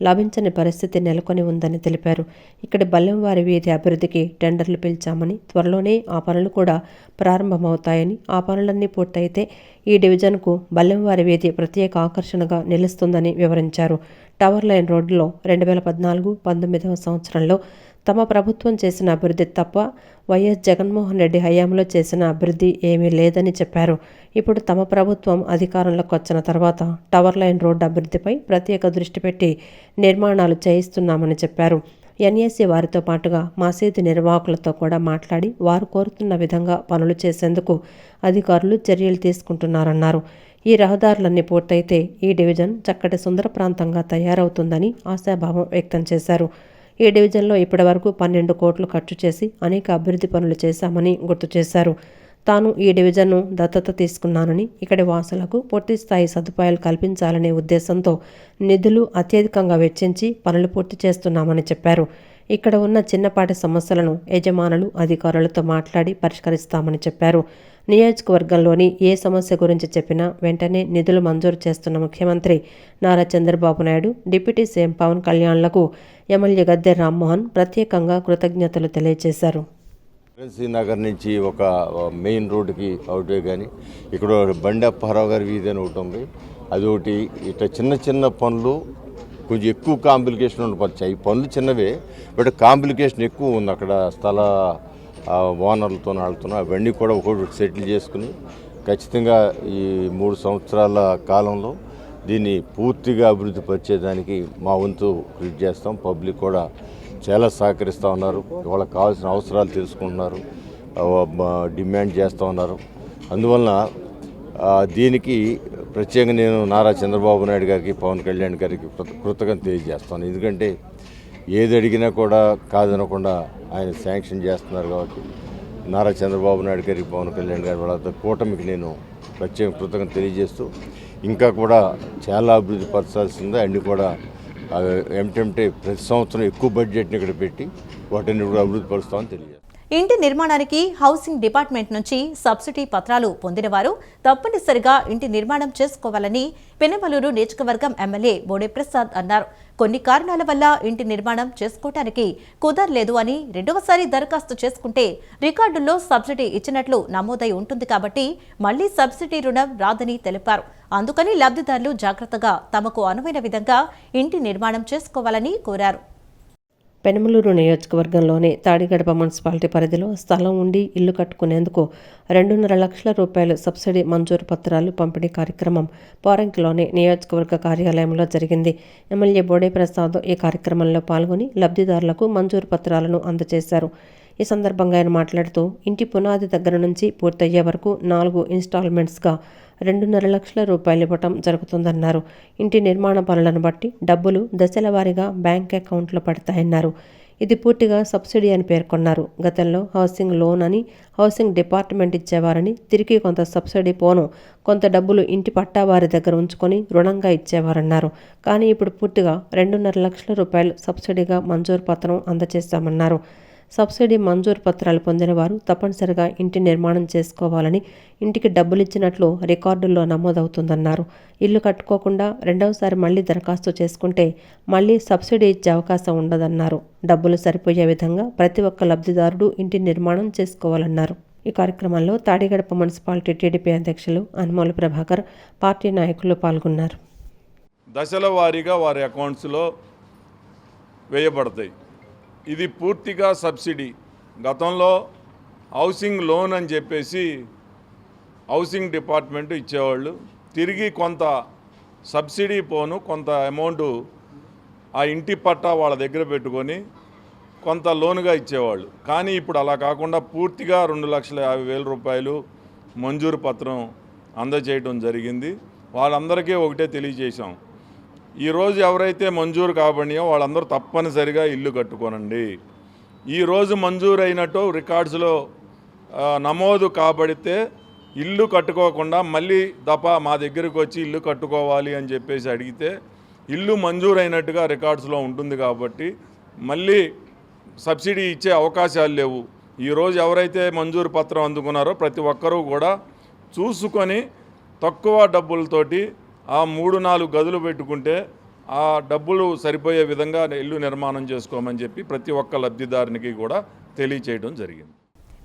లభించని పరిస్థితి నెలకొని ఉందని తెలిపారు. ఇక్కడి బల్లెంవారి వీధి అభివృద్ధికి టెండర్లు పిలిచామని, త్వరలోనే ఆ పనులు కూడా ప్రారంభమవుతాయని, ఆ పనులన్నీ పూర్తయితే ఈ డివిజన్కు బల్లెంవారి వీధి ప్రత్యేక ఆకర్షణగా నిలుస్తుందని వివరించారు. టవర్ లైన్ రోడ్డులో 2014-19వ సంవత్సరంలో తమ ప్రభుత్వం చేసిన అభివృద్ధి తప్ప వైఎస్ జగన్మోహన్ రెడ్డి హయాంలో చేసిన అభివృద్ధి ఏమీ లేదని చెప్పారు. ఇప్పుడు తమ ప్రభుత్వం అధికారంలోకి వచ్చిన తర్వాత టవర్ లైన్ రోడ్డు అభివృద్ధిపై ప్రత్యేక దృష్టి పెట్టి నిర్మాణాలు చేయిస్తున్నామని చెప్పారు. ఎన్ఏసీ వారితో పాటుగా మసీదు నిర్వాహకులతో కూడా మాట్లాడి వారు కోరుతున్న విధంగా పనులు చేసేందుకు అధికారులు చర్యలు తీసుకుంటున్నారన్నారు. ఈ రహదారులన్నీ పూర్తయితే ఈ డివిజన్ చక్కటి సుందర ప్రాంతంగా తయారవుతుందని ఆశాభావం వ్యక్తం చేశారు. ఈ డివిజన్లో ఇప్పటివరకు 12 కోట్లు ఖర్చు చేసి అనేక అభివృద్ధి పనులు చేశామని గుర్తు చేశారు. తాను ఈ డివిజన్ను దత్తత తీసుకున్నానని, ఇక్కడి వాసులకు పూర్తిస్థాయి సదుపాయాలు కల్పించాలనే ఉద్దేశంతో నిధులు అత్యధికంగా వెచ్చించి పనులు పూర్తి చేస్తున్నామని చెప్పారు. ఇక్కడ ఉన్న చిన్నపాటి సమస్యలను యజమానులు అధికారులతో మాట్లాడి పరిష్కరిస్తామని చెప్పారు. నియోజకవర్గంలోని ఏ సమస్య గురించి చెప్పినా వెంటనే నిధులు మంజూరు చేస్తున్న ముఖ్యమంత్రి నారా చంద్రబాబు నాయుడు, డిప్యూటీ సీఎం పవన్ కళ్యాణ్లకు ఎమ్మెల్యే గద్దె రామ్మోహన్ ప్రత్యేకంగా కృతజ్ఞతలు తెలియజేశారు. నగర్ నుంచి ఒక మెయిన్ రోడ్డుకి అవుటే కానీ ఇక్కడ బండి అప్పారావు గారి వీధి అని ఒకటి ఉంది. అది ఒకటి. ఇట్లా చిన్న చిన్న పనులు కొంచెం ఎక్కువ కాంప్లికేషన్ ఉండవచ్చు. ఈ పనులు చిన్నవే, బట్ కాంప్లికేషన్ ఎక్కువ ఉంది. అక్కడ స్థల ఓనర్లతో ఆడుతున్నాం. అవన్నీ కూడా ఒక్కొక్కటి సెటిల్ చేసుకుని ఖచ్చితంగా ఈ 3 సంవత్సరాల కాలంలో దీన్ని పూర్తిగా అభివృద్ధి పరిచేదానికి మా వంతు కృషి చేస్తాం. పబ్లిక్ కూడా చాలా సహకరిస్తూ ఉన్నారు. వాళ్ళకి కావాల్సిన అవసరాలు తెలుసుకుంటున్నారు, డిమాండ్ చేస్తూ ఉన్నారు. అందువలన దీనికి ప్రత్యేకంగా నేను నారా చంద్రబాబు నాయుడు గారికి, పవన్ కళ్యాణ్ గారికి కృతజ్ఞత తెలియజేస్తాను. ఎందుకంటే ఏది అడిగినా కూడా కాదనకుండా ఆయన శాంక్షన్ చేస్తున్నారు. కాబట్టి నారా చంద్రబాబు నాయుడు గారికి, పవన్ కళ్యాణ్ గారి వాళ్ళ కూటమికి నేను ప్రత్యేక కృతజ్ఞత తెలియజేస్తూ ఇంకా కూడా చాలా అభివృద్ధి పరచాల్సిందే. అన్నీ కూడా ఏమిటంటే ప్రతి సంవత్సరం ఎక్కువ బడ్జెట్ని ఇక్కడ పెట్టి వాటిని కూడా అభివృద్ధి పరుస్తామని తెలియజేస్తాం. ఇంటి నిర్మాణానికి హౌసింగ్ డిపార్ట్మెంట్ నుంచి సబ్సిడీ పత్రాలు పొందినవారు తప్పనిసరిగా ఇంటి నిర్మాణం చేసుకోవాలని పెనమలూరు నియోజకవర్గం ఎమ్మెల్యే బోడే ప్రసాద్ అన్నారు. కొన్ని కారణాల వల్ల ఇంటి నిర్మాణం చేసుకోవటానికి కుదరలేదు అని రెండవసారి దరఖాస్తు చేసుకుంటే రికార్డుల్లో సబ్సిడీ ఇచ్చినట్లు నమోదై ఉంటుంది కాబట్టి మళ్లీ సబ్సిడీ రుణం రాదని తెలిపారు. అందుకని లబ్ధిదారులు జాగ్రత్తగా తమకు అనువైన విధంగా ఇంటి నిర్మాణం చేసుకోవాలని కోరారు. పెనమలూరు నియోజకవర్గంలోని తాడిగడప మున్సిపాలిటీ పరిధిలో స్థలం ఉండి ఇల్లు కట్టుకునేందుకు 2.5 లక్షల రూపాయలు సబ్సిడీ మంజూరు పత్రాలు పంపిణీ కార్యక్రమం పోరంకిలోని నియోజకవర్గ కార్యాలయంలో జరిగింది. ఎమ్మెల్యే బోడే ప్రసాద్ ఈ కార్యక్రమంలో పాల్గొని లబ్ధిదారులకు మంజూరు పత్రాలను అందజేశారు. ఈ సందర్భంగా ఆయన మాట్లాడుతూ ఇంటి పునాది దగ్గర నుంచి పూర్తయ్యే వరకు 4 ఇన్స్టాల్మెంట్స్గా 2.5 లక్షల రూపాయలు ఇవ్వటం జరుగుతుందన్నారు. ఇంటి నిర్మాణ పనులను బట్టి డబ్బులు దశల వారీగా బ్యాంక్ అకౌంట్లో పడతాయన్నారు. ఇది పూర్తిగా సబ్సిడీ అని పేర్కొన్నారు. గతంలో హౌసింగ్ లోన్ అని హౌసింగ్ డిపార్ట్మెంట్ ఇచ్చేవారని, తిరిగి కొంత సబ్సిడీ పోను కొంత డబ్బులు ఇంటి పట్టా వారి దగ్గర ఉంచుకొని రుణంగా ఇచ్చేవారన్నారు. కానీ ఇప్పుడు పూర్తిగా 2.5 లక్షల రూపాయలు సబ్సిడీగా మంజూరు పత్రం అందజేశామన్నారు. సబ్సిడీ మంజూరు పత్రాలు పొందిన వారు తప్పనిసరిగా ఇంటి నిర్మాణం చేసుకోవాలని, ఇంటికి డబ్బులిచ్చినట్లు రికార్డుల్లో నమోదవుతుందన్నారు. ఇల్లు కట్టుకోకుండా రెండవసారి మళ్లీ దరఖాస్తు చేసుకుంటే మళ్లీ సబ్సిడీ ఇచ్చే అవకాశం ఉండదన్నారు. డబ్బులు సరిపోయే విధంగా ప్రతి ఒక్క లబ్ధిదారుడు ఇంటి నిర్మాణం చేసుకోవాలన్నారు. ఈ కార్యక్రమంలో తాడిగడప మున్సిపాలిటీ టీడీపీ అధ్యక్షులు అనుమోలు ప్రభాకర్, పార్టీ నాయకులు పాల్గొన్నారు. దశల వారీగా వారి అకౌంట్స్లో వేయబడతాయి. ఇది పూర్తిగా సబ్సిడీ. గతంలో హౌసింగ్ లోన్ అని చెప్పేసి హౌసింగ్ డిపార్ట్మెంట్ ఇచ్చేవాళ్ళు, తిరిగి కొంత సబ్సిడీ పోను కొంత అమౌంట్ ఆ ఇంటి పట్టా వాళ్ళ దగ్గర పెట్టుకొని కొంత లోనుగా ఇచ్చేవాళ్ళు. కానీ ఇప్పుడు అలా కాకుండా పూర్తిగా 2,50,000 రూపాయలు మంజూరు పత్రం అందజేయడం జరిగింది. వాళ్ళందరికీ ఒకటే తెలియజేశాం, ఈరోజు ఎవరైతే మంజూరు కాబడియో వాళ్ళందరూ తప్పనిసరిగా ఇల్లు కట్టుకోనండి. ఈరోజు మంజూరు అయినట్టు రికార్డ్స్లో నమోదు కాబడితే ఇల్లు కట్టుకోకుండా మళ్ళీ మా దగ్గరికి వచ్చి ఇల్లు కట్టుకోవాలి అని చెప్పేసి అడిగితే ఇల్లు మంజూరు అయినట్టుగా రికార్డ్స్లో ఉంటుంది. కాబట్టి మళ్ళీ సబ్సిడీ ఇచ్చే అవకాశాలు లేవు. ఈరోజు ఎవరైతే మంజూరు పత్రం అందుకున్నారో ప్రతి ఒక్కరూ కూడా చూసుకొని తక్కువ డబ్బులతోటి ఆ 3-4 గదులు పెట్టుకుంటే ఆ డబ్బులు సరిపోయే విధంగా ఇల్లు నిర్మాణం చేసుకోమని చెప్పి ప్రతి ఒక్క లబ్ధిదారునికి కూడా తెలియచేయడం జరిగింది.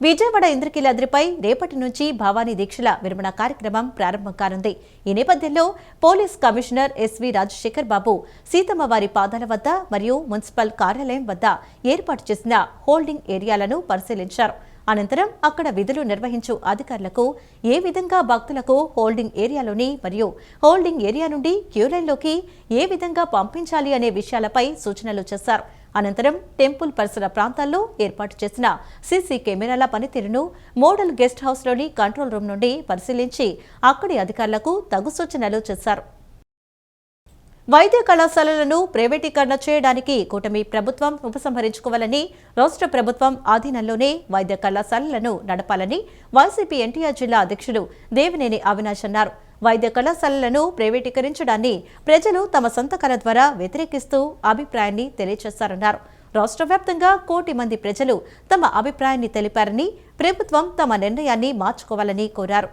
విజయవాడ ఇంద్రకీలాద్రిపై రేపటి నుంచి భవానీ దీక్షల విరమణ కార్యక్రమం ప్రారంభం కానుంది. ఈ నేపథ్యంలో పోలీస్ కమిషనర్ ఎస్వి రాజశేఖర్ బాబు సీతమ్మవారి పాదాల వద్ద మరియు మున్సిపల్ కార్యాలయం వద్ద ఏర్పాటు చేసిన హోల్డింగ్ ఏరియాలను పరిశీలించారు. అనంతరం అక్కడ విధులు నిర్వహించు అధికారులకు ఏ విధంగా భక్తులకు హోల్డింగ్ ఏరియాలోని మరియు హోల్డింగ్ ఏరియా నుండి క్యూలైన్లోకి ఏ విధంగా పంపించాలి అనే విషయాలపై సూచనలు చేశారు. అనంతరం టెంపుల్ పరిసర ప్రాంతాల్లో ఏర్పాటు చేసిన సీసీ కెమెరాల పనితీరును మోడల్ గెస్ట్ హౌస్లోని కంట్రోల్ రూమ్ నుండి పరిశీలించి అక్కడి అధికారులకు తగు సూచనలు చేశారు. వైద్య కళాశాలలను ప్రైవేటీకరణ చేయడానికి కూటమి ప్రభుత్వం ఉపసంహరించుకోవాలని, రాష్ట్ర ప్రభుత్వం ఆధీనంలోనే వైద్య కళాశాలలను నడపాలని వైసీపీ ఎన్టీఆర్ జిల్లా అధ్యక్షుడు దేవినేని అవినాష్ అన్నారు. వైద్య కళాశాలలను ప్రైవేటీకరించడాన్ని ప్రజలు తమ సంతకాల ద్వారా వ్యతిరేకిస్తూ అభిప్రాయాన్ని తెలియజేశారన్నారు. రాష్ట్ర వ్యాప్తంగా 1 కోటి మంది ప్రజలు తమ అభిప్రాయాన్ని తెలిపారని, ప్రభుత్వం తమ నిర్ణయాన్ని మార్చుకోవాలని కోరారు.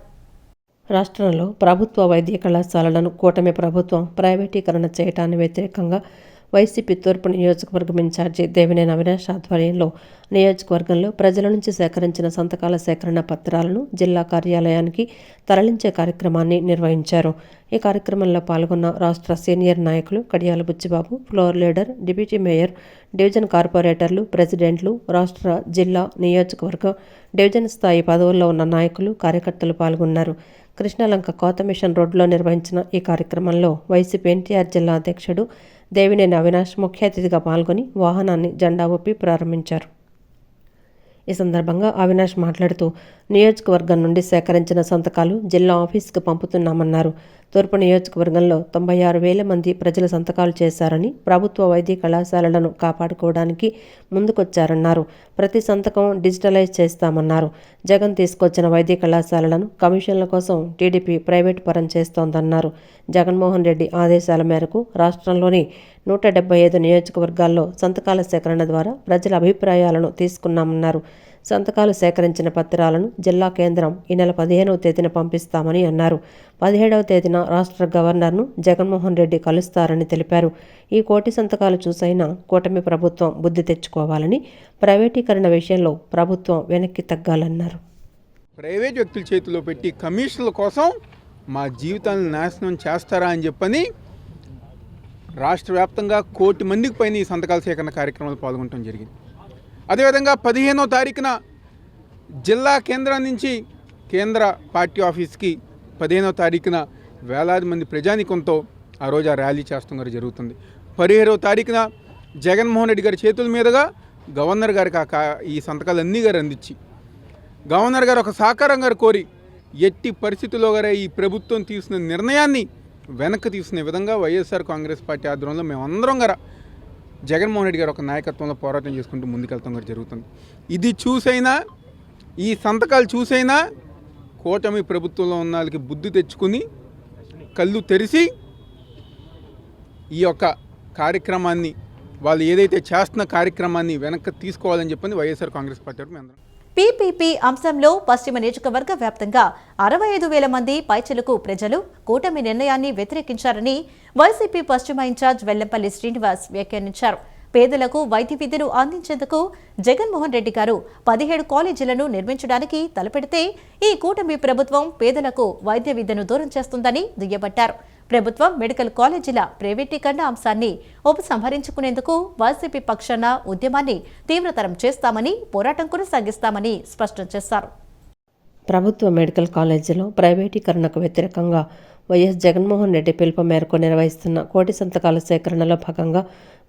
రాష్ట్రంలో ప్రభుత్వ వైద్య కళాశాలలను కూటమి ప్రభుత్వం ప్రైవేటీకరణ చేయటానికి వ్యతిరేకంగా వైసీపీ తూర్పు నియోజకవర్గం ఇన్ఛార్జి దేవినేని అవినాష్ ఆధ్వర్యంలో నియోజకవర్గంలో ప్రజల నుంచి సేకరించిన సంతకాల సేకరణ పత్రాలను జిల్లా కార్యాలయానికి తరలించే కార్యక్రమాన్ని నిర్వహించారు. ఈ కార్యక్రమంలో పాల్గొన్న రాష్ట్ర సీనియర్ నాయకులు Kadiyala Buchibabu, floor leader, deputy mayor, division కార్పొరేటర్లు, ప్రెసిడెంట్లు, రాష్ట్ర, జిల్లా, నియోజకవర్గ, డివిజన్ స్థాయి పదవుల్లో ఉన్న నాయకులు, కార్యకర్తలు పాల్గొన్నారు. కృష్ణలంక కోత మిషన్ రోడ్లో నిర్వహించిన ఈ కార్యక్రమంలో వైసీపీ ఎన్టీఆర్ జిల్లా అధ్యక్షుడు దేవినేని అవినాష్ ముఖ్య అతిథిగా పాల్గొని వాహనాన్ని జెండా ఊపి ప్రారంభించారు. ఈ సందర్భంగా అవినాష్ మాట్లాడుతూ నియోజకవర్గం నుండి సేకరించిన సంతకాలు జిల్లా ఆఫీసుకు పంపుతున్నామన్నారు. తూర్పు నియోజకవర్గంలో 96,000 మంది ప్రజలు సంతకాలు చేశారని, ప్రభుత్వ వైద్య కళాశాలలను కాపాడుకోవడానికి ముందుకొచ్చారన్నారు. ప్రతి సంతకం డిజిటలైజ్ చేస్తామన్నారు. జగన్ తీసుకొచ్చిన వైద్య కళాశాలలను కమిషన్ల కోసం టీడీపీ ప్రైవేటు పరం చేస్తోందన్నారు. జగన్మోహన్ రెడ్డి ఆదేశాల మేరకు రాష్ట్రంలోని 175 నియోజకవర్గాల్లో సంతకాల సేకరణ ద్వారా ప్రజల అభిప్రాయాలను తీసుకున్నామన్నారు. సంతకాలు సేకరించిన పత్రాలను జిల్లా కేంద్రం ఈ నెల 15వ తేదీన పంపిస్తామని అన్నారు. 17వ తేదీన రాష్ట్ర గవర్నర్ను జగన్మోహన్ రెడ్డి కలుస్తారని తెలిపారు. ఈ కోటి సంతకాలు చూసైనా కూటమి ప్రభుత్వం బుద్ధి తెచ్చుకోవాలని, ప్రైవేటీకరణ విషయంలో ప్రభుత్వం వెనక్కి తగ్గాలన్నారు. ప్రైవేట్ వ్యక్తుల చేతిలో పెట్టి కమిషన్ల కోసం మా జీవితాలను నాశనం చేస్తారా అని చెప్పని రాష్ట్ర వ్యాప్తంగా 1 కోటి మందికి పైన ఈ సంతకాల సేకరణ కార్యక్రమాలు పాల్గొనడం జరిగింది. అదేవిధంగా 15వ తారీఖున జిల్లా కేంద్రం నుంచి కేంద్ర పార్టీ ఆఫీస్కి 15వ తారీఖున వేలాది మంది ప్రజానికంతో ఆ రోజు ఆ ర్యాలీ చేస్తున్నారు జరుగుతుంది. 17వ తారీఖున జగన్మోహన్ రెడ్డి గారి చేతుల మీదుగా గవర్నర్ గారికి ఈ సంతకాలన్నీ గారు అందించి గవర్నర్ గారు ఒక సహకారం గారు కోరి ఎట్టి పరిస్థితుల్లో గారే ఈ ప్రభుత్వం తీసుకున్న నిర్ణయాన్ని వెనక్కి తీసుకునే విధంగా వైఎస్ఆర్ కాంగ్రెస్ పార్టీ ఆధ్వర్యంలో మేమందరం గారు జగన్మోహన్ రెడ్డి గారు ఒక నాయకత్వంలో పోరాటం చేసుకుంటూ ముందుకెళ్తాం గారు జరుగుతుంది. ఇది చూసైనా, ఈ సంతకాలు చూసైనా కూటమి ప్రభుత్వంలో ఉన్న వాళ్ళకి బుద్ధి తెచ్చుకుని కళ్ళు తెరిచి ఈ యొక్క కార్యక్రమాన్ని, వాళ్ళు ఏదైతే చేస్తున్న కార్యక్రమాన్ని వెనక్కి తీసుకోవాలని చెప్పని వైఎస్ఆర్ కాంగ్రెస్ పార్టీ మేము అందరం. పీపీపీ అంశంలో పశ్చిమ నియోజకవర్గ వ్యాప్తంగా 65,000 మంది పైచిలకు ప్రజలు కూటమి నిర్ణయాన్ని వ్యతిరేకించారని వైసీపీ పశ్చిమ ఇన్ఛార్జ్ వెల్లంపల్లి శ్రీనివాస్ వ్యాఖ్యానించారు. పేదలకు వైద్య విద్యను అందించేందుకు జగన్మోహన్ రెడ్డి గారు 17 కాలేజీలను నిర్మించడానికి తలపెడితే ఈ కూటమి ప్రభుత్వం పేదలకు వైద్య విద్యను దూరం చేస్తుందని దుయ్యబట్టారు. ప్రభుత్వం మెడికల్ కాలేజీల ప్రైవేటీకరణ అంశాన్ని ఉపసంహరించుకునేందుకు వైసీపీ పక్షాన ఉద్యమాన్ని తీవ్రతరం చేస్తామని, పోరాటం కొనసాగిస్తామని స్పష్టం చేశారు. ప్రభుత్వ మెడికల్ కాలేజీలో ప్రైవేటీకరణకు వ్యతిరేకంగా వైఎస్ జగన్మోహన్ రెడ్డి పిలుపు మేరకు నిర్వహిస్తున్న కోటి సంతకాల సేకరణలో భాగంగా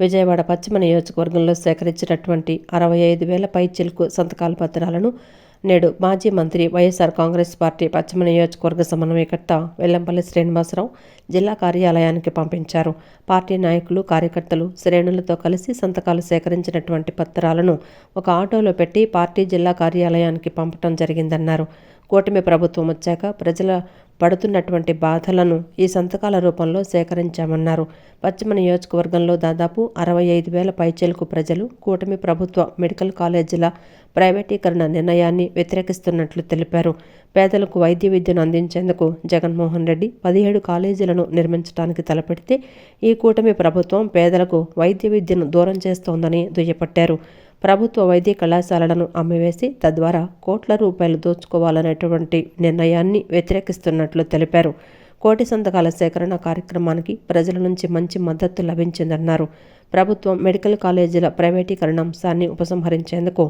విజయవాడ పశ్చిమ నియోజకవర్గంలో సేకరించినటువంటి 65,000 పైచిలుకు సంతకాల పత్రాలను నేడు మాజీ మంత్రి వైఎస్ఆర్ కాంగ్రెస్ పార్టీ పశ్చిమ నియోజకవర్గ సమన్వయకర్త వెల్లంపల్లి శ్రీనివాసరావు జిల్లా కార్యాలయానికి పంపించారు. పార్టీ నాయకులు, కార్యకర్తలు శ్రేణులతో కలిసి సంతకాలు సేకరించినటువంటి పత్రాలను ఒక ఆటోలో పెట్టి పార్టీ జిల్లా కార్యాలయానికి పంపటం జరిగిందన్నారు. కూటమి ప్రభుత్వం వచ్చాక ప్రజల పడుతున్నటువంటి బాధలను ఈ సంతకాల రూపంలో సేకరించామన్నారు. పశ్చిమ నియోజకవర్గంలో దాదాపు 65,000 పైచిలుకు ప్రజలు కూటమి ప్రభుత్వ మెడికల్ కాలేజీల ప్రైవేటీకరణ నిర్ణయాన్ని వ్యతిరేకిస్తున్నట్లు తెలిపారు. పేదలకు వైద్య విద్యను అందించేందుకు జగన్మోహన్ రెడ్డి 17 కాలేజీలను నిర్మించడానికి తలపెడితే ఈ కూటమి ప్రభుత్వం పేదలకు వైద్య విద్యను దూరం చేస్తోందని దుయ్యపట్టారు. ప్రభుత్వ వైద్య కళాశాలలను అమ్మివేసి తద్వారా కోట్ల రూపాయలు దోచుకోవాలనేటువంటి నిర్ణయాన్ని వ్యతిరేకిస్తున్నట్లు తెలిపారు. కోటి సంతకాల సేకరణ కార్యక్రమానికి ప్రజల నుంచి మంచి మద్దతు లభించిందన్నారు. ప్రభుత్వం మెడికల్ కాలేజీల ప్రైవేటీకరణ అంశాన్ని ఉపసంహరించేందుకు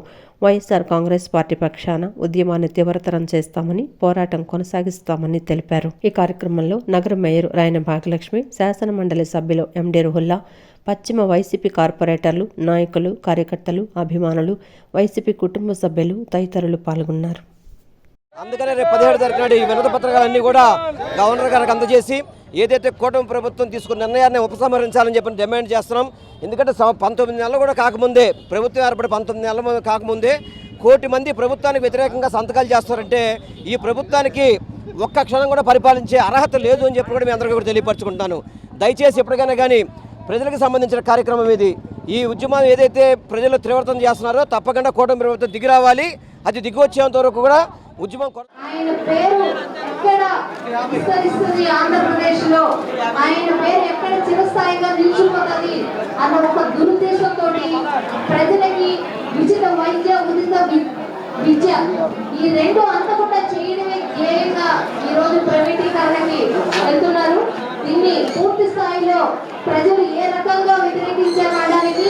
వైఎస్ఆర్ కాంగ్రెస్ పార్టీ పక్షాన ఉద్యమాన్ని తీవ్రతరం చేస్తామని, పోరాటం కొనసాగిస్తామని తెలిపారు. ఈ కార్యక్రమంలో నగర మేయర్ రాయన భాగ్యలక్ష్మి, శాసన మండలి సభ్యులు ఎండి రుహుల్లా, పశ్చిమ వైసీపీ కార్పొరేటర్లు, నాయకులు, కార్యకర్తలు, అభిమానులు, వైసీపీ కుటుంబ సభ్యులు తదితరులు పాల్గొన్నారు. అందుకనే రేపు 17 తారీఖు నాడు ఈ వినతి పత్రాలన్నీ కూడా గవర్నర్ గారికి అందజేసి ఏదైతే కూటమి ప్రభుత్వం తీసుకున్న నిర్ణయాన్ని ఉపసంహరించాలని చెప్పి డిమాండ్ చేస్తున్నాం. ఎందుకంటే 19 నెలలు కూడా కాకముందే, ప్రభుత్వం ఏర్పడి 19 నెలలు కాకముందే 1 కోటి మంది ప్రభుత్వానికి వ్యతిరేకంగా సంతకాలు చేస్తారంటే ఈ ప్రభుత్వానికి ఒక్క క్షణం కూడా పరిపాలించే అర్హత లేదు అని చెప్పి కూడా మీ అందరికీ కూడా తెలియపరచుకుంటున్నాను. దయచేసి ఎప్పటికైనా కానీ ప్రజలకు సంబంధించిన కార్యక్రమం ఇది. ఈ ఉద్యమం ఏదైతే ప్రజలు తీవ్రతం చేస్తున్నారో తప్పకుండా కూటమి ప్రభుత్వం దిగి రావాలి. అది దిగి వచ్చేంత వరకు కూడా ఉద్యమం. ఆయన పేరు ఎక్కడ విస్తరిస్తుంది ఆంధ్రప్రదేశ్ లో, ఆయన పేరు ఎక్కడ చిరస్థాయిగా నిలిచిపోతుంది అన్న ఒక దురుద్దేశంతో ప్రజలకి ఉచిత వైద్య, ఉచిత విద్య ఈ రెండు అందకుండా చేయడమే ధ్యేయంగా ఈ రోజు ప్రైవేటీకరణకి వెళ్తున్నారు. దీన్ని పూర్తి స్థాయిలో ప్రజలు ఏ రకంగా వ్యతిరేకించారనడానికి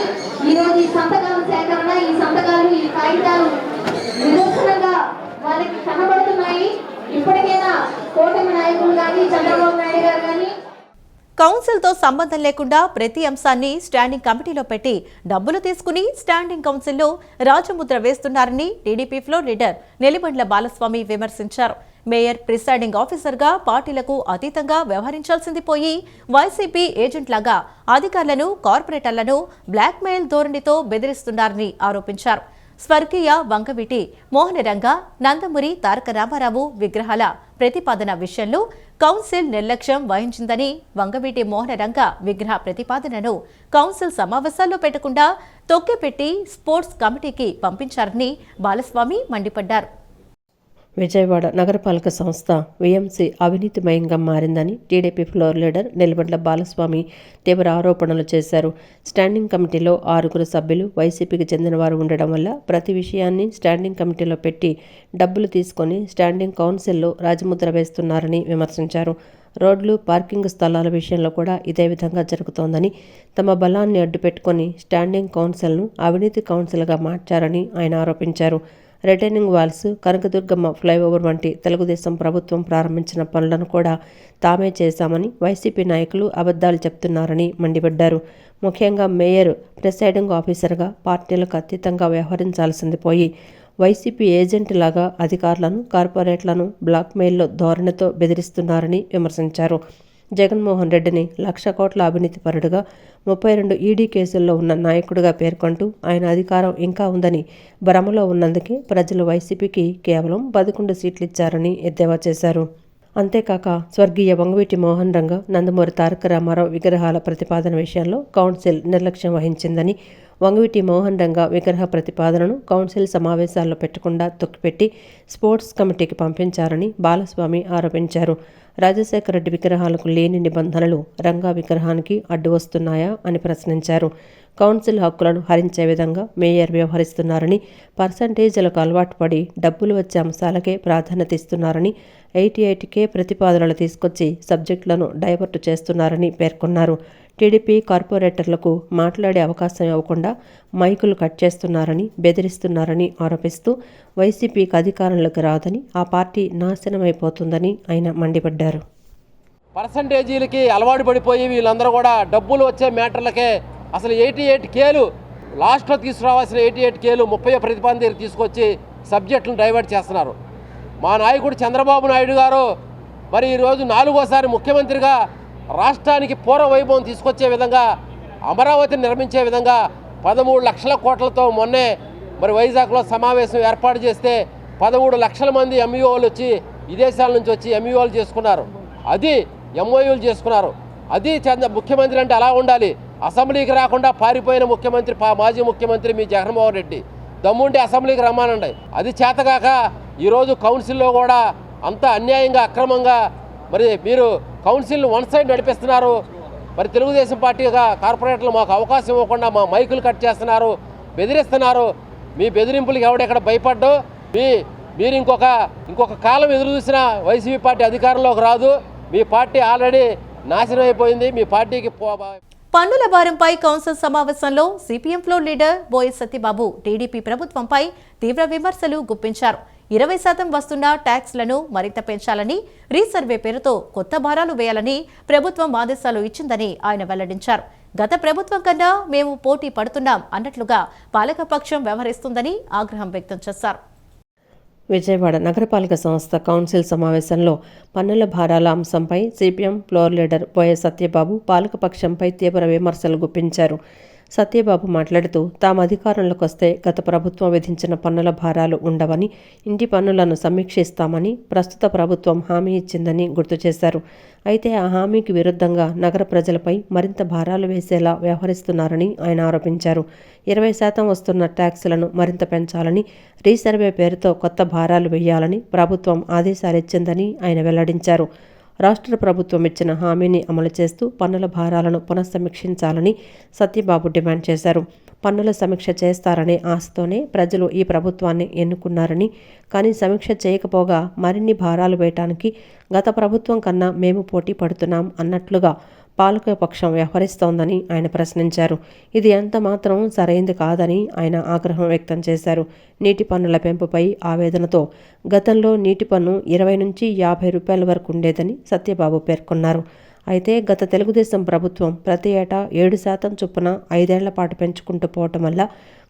ఈ రోజు ఈ సంతకాల సేకరణ, ఈ సంతకాలు, ఈ కాగితాలు నిదర్శనంగా వాళ్ళకి కనబడుతున్నాయి. ఇప్పటికైనా కూటమి నాయకులు కానీ, చంద్రబాబు నాయుడు గారు కానీ కౌన్సిల్తో సంబంధం లేకుండా ప్రతి అంశాన్ని స్టాండింగ్ కమిటీలో పెట్టి డబ్బులు తీసుకుని స్టాండింగ్ కౌన్సిల్లో రాజముద్ర వేస్తున్నారని TDP floor leader Nellibandla Balaswamy విమర్శించారు. మేయర్ ప్రిసైడింగ్ ఆఫీసర్గా పార్టీలకు అతీతంగా వ్యవహరించాల్సింది పోయి వైసీపీ ఏజెంట్లాగా అధికారులను, కార్పొరేటర్లను బ్లాక్మెయిల్ ధోరణితో బెదిరిస్తున్నారని ఆరోపించారు. స్వర్గీయ వంగవీటి మోహనరంగ, నందమూరి తారక రామారావు విగ్రహాల ప్రతిపాదన విషయంలో కౌన్సిల్ నిర్లక్ష్యం వహించిందని వంగవీటి మోహనరంగ విగ్రహ ప్రతిపాదనను కౌన్సిల్ సమావేశాల్లో పెట్టకుండా తొక్కిపెట్టి స్పోర్ట్స్ కమిటీకి పంపించారని బాలస్వామి మండిపడ్డారు. విజయవాడ నగరపాలక సంస్థ వీఎంసీ అవినీతిమయంగా మారిందని టీడీపీ ఫ్లోర్ లీడర్ నిలబండ్ల బాలస్వామి తీవ్ర ఆరోపణలు చేశారు. స్టాండింగ్ కమిటీలో 6 సభ్యులు వైసీపీకి చెందిన వారు ఉండడం వల్ల ప్రతి విషయాన్ని స్టాండింగ్ కమిటీలో పెట్టి డబ్బులు తీసుకొని స్టాండింగ్ కౌన్సిల్లో రాజముద్ర వేస్తున్నారని విమర్శించారు. రోడ్లు, పార్కింగ్ స్థలాల విషయంలో కూడా ఇదే విధంగా జరుగుతోందని, తమ బలాన్ని అడ్డుపెట్టుకొని స్టాండింగ్ కౌన్సిల్ను అవినీతి కౌన్సిల్గా మార్చారని ఆయన ఆరోపించారు. రిటైనింగ్ వాల్స్, కనకదుర్గమ్మ ఫ్లైఓవర్ వంటి తెలుగుదేశం ప్రభుత్వం ప్రారంభించిన పనులను కూడా తామే చేశామని వైసీపీ నాయకులు అబద్ధాలు చెప్తున్నారని మండిపడ్డారు. ముఖ్యంగా మేయర్ ప్రిసైడింగ్ ఆఫీసర్గా పార్టీలకు అతీతంగా వ్యవహరించాల్సింది పోయి వైసీపీ ఏజెంట్లాగా అధికారులను, కార్పొరేట్లను బ్లాక్మెయిల్లో ధోరణితో బెదిరిస్తున్నారని విమర్శించారు. జగన్మోహన్ రెడ్డిని 1,00,000 కోట్ల అవినీతి పరుడుగా, 32 ఈడీ కేసుల్లో ఉన్న నాయకుడిగా పేర్కొంటూ ఆయన అధికారం ఇంకా ఉందని భ్రమలో ఉన్నందుకే ప్రజలు వైసీపీకి కేవలం 11 సీట్లు ఇచ్చారని ఎద్దేవా చేశారు. అంతేకాక స్వర్గీయ వంగవీటి మోహన్ రంగ, నందమూరి తారక రామారావు విగ్రహాల ప్రతిపాదన విషయంలో కౌన్సిల్ నిర్లక్ష్యం వహించిందని, వంగవీటి మోహన్ రంగ విగ్రహ ప్రతిపాదనను కౌన్సిల్ సమావేశాల్లో పెట్టకుండా తొక్కిపెట్టి స్పోర్ట్స్ కమిటీకి పంపించారని బాలస్వామి ఆరోపించారు. రాజశేఖర రెడ్డి విగ్రహాలకు లేని నిబంధనలు రంగా విగ్రహానికి అడ్డు వస్తున్నాయా అని ప్రశ్నించారు. కౌన్సిల్ హక్కులను హరించే విధంగా మేయర్ వ్యవహరిస్తున్నారని, పర్సంటేజీలకు అలవాటు పడి డబ్బులు వచ్చే అంశాలకే ప్రాధాన్యత ఇస్తున్నారని, 88K ప్రతిపాదనలు తీసుకొచ్చి సబ్జెక్టులను డైవర్ట్ చేస్తున్నారని పేర్కొన్నారు. టీడీపీ కార్పొరేటర్లకు మాట్లాడే అవకాశం ఇవ్వకుండా మైకులు కట్ చేస్తున్నారని, బెదిరిస్తున్నారని ఆరోపిస్తూ వైసీపీకి అధికారంలోకి రాదని, ఆ పార్టీ నాశనమైపోతుందని ఆయన మండిపడ్డారు. పర్సంటేజీలకి అలవాటు పడిపోయి వీళ్ళందరూ కూడా డబ్బులు వచ్చే మ్యాటర్లకే అసలు 88Kలు లాస్ట్లో తీసుకురావాల్సిన 88Kలు 30 ప్రతిపాదన దగ్గర తీసుకొచ్చి సబ్జెక్టులను డైవర్ట్ చేస్తున్నారు. మా నాయకుడు చంద్రబాబు నాయుడు గారు మరి ఈరోజు 4వసారి ముఖ్యమంత్రిగా రాష్ట్రానికి పూర్వ వైభవం తీసుకొచ్చే విధంగా, అమరావతిని నిర్మించే విధంగా 13 లక్షల కోట్లతో మొన్నే మరి వైజాగ్లో సమావేశం ఏర్పాటు చేస్తే 13 లక్షల మంది ఎంఈఓలు వచ్చి విదేశాల నుంచి వచ్చి ఎంఈఓలు చేసుకున్నారు. అది ఎంఓయూలు చేసుకున్నారు. అది ముఖ్యమంత్రి అంటే అలా ఉండాలి. అసెంబ్లీకి రాకుండా పారిపోయిన ముఖ్యమంత్రి, మాజీ ముఖ్యమంత్రి మీ జగన్మోహన్ రెడ్డి. దమ్ముంటే అసెంబ్లీకి రమ్మానండి. అది చేతగాక ఈరోజు కౌన్సిల్లో కూడా అంత అన్యాయంగా, అక్రమంగా మరి మీరు కౌన్సిల్ను వన్ సైడ్ నడిపిస్తున్నారు. మరి తెలుగుదేశం పార్టీగా కార్పొరేటర్లు మాకు అవకాశం ఇవ్వకుండా మా మైకులు కట్ చేస్తున్నారు, బెదిరిస్తున్నారు. మీ బెదిరింపులకు ఎవడెక్కడ భయపడ్డో మీరు ఇంకొక కాలం ఎదురు చూసినా వైసీపీ పార్టీ అధికారంలోకి రాదు. మీ పార్టీ ఆల్రెడీ నాశనం అయిపోయింది. మీ పార్టీకి పన్నుల భారంపై కౌన్సిల్ సమావేశంలో సిపిఎం ఫ్లోర్ లీడర్ బోయ సత్యబాబు టీడీపీ ప్రభుత్వంపై తీవ్ర విమర్శలు గుప్పించారు. 20% వస్తున్న ట్యాక్స్లను మరింత పెంచాలని, రీసర్వే పేరుతో కొత్త భారాలు వేయాలని ప్రభుత్వం ఆదేశాలు ఇచ్చిందని ఆయన వెల్లడించారు. గత ప్రభుత్వం కన్నా మేము పోటీ పడుతున్నాం అన్నట్లుగా పాలకపక్షం వ్యవహరిస్తుందని ఆగ్రహం వ్యక్తం చేశారు. విజయవాడ నగరపాలక సంస్థ కౌన్సిల్ సమావేశంలో పన్నుల భారాల అంశంపై సిపిఎం ఫ్లోర్ లీడర్ బోయ సత్యబాబు పాలకపక్షంపై తీవ్ర విమర్శలు గుప్పించారు. సత్యబాబు మాట్లాడుతూ తాము అధికారంలోకి వస్తే గత ప్రభుత్వం విధించిన పన్నుల భారాలు ఉండవని, ఇంటి పన్నులను సమీక్షిస్తామని ప్రస్తుత ప్రభుత్వం హామీ ఇచ్చిందని గుర్తు చేశారు. అయితే ఆ హామీకి విరుద్ధంగా నగర ప్రజలపై మరింత భారాలు వేసేలా వ్యవహరిస్తున్నారని ఆయన ఆరోపించారు. 20% వస్తున్న ట్యాక్సులను మరింత పెంచాలని, రీసర్వే పేరుతో కొత్త భారాలు వేయాలని ప్రభుత్వం ఆదేశాలిచ్చిందని ఆయన వెల్లడించారు. రాష్ట్ర ప్రభుత్వం ఇచ్చిన హామీని అమలు చేస్తూ పన్నుల భారాలను పునఃసమీక్షించాలని సత్యబాబు డిమాండ్ చేశారు. పన్నుల సమీక్ష చేస్తారనే ఆశతోనే ప్రజలు ఈ ప్రభుత్వాన్ని ఎన్నుకున్నారని, కానీ సమీక్ష చేయకపోగా మరిన్ని భారాలు వేయటానికి గత ప్రభుత్వం కన్నా మేము పోటీ పడుతున్నాం అన్నట్లుగా పాలకపక్షం వ్యవహరిస్తోందని ఆయన ప్రశ్నించారు. ఇది ఎంత మాత్రం సరైంది కాదని ఆయన ఆగ్రహం వ్యక్తం చేశారు. నీటి పన్నుల పెంపుపై ఆవేదనతో గతంలో నీటి పన్ను 20 నుంచి 50 రూపాయల వరకు ఉండేదని సత్యబాబు పేర్కొన్నారు. అయితే గత తెలుగుదేశం ప్రభుత్వం ప్రతి ఏటా 7% చొప్పున 5 ఏళ్ల పాటు పెంచుకుంటూ పోవటం వల్ల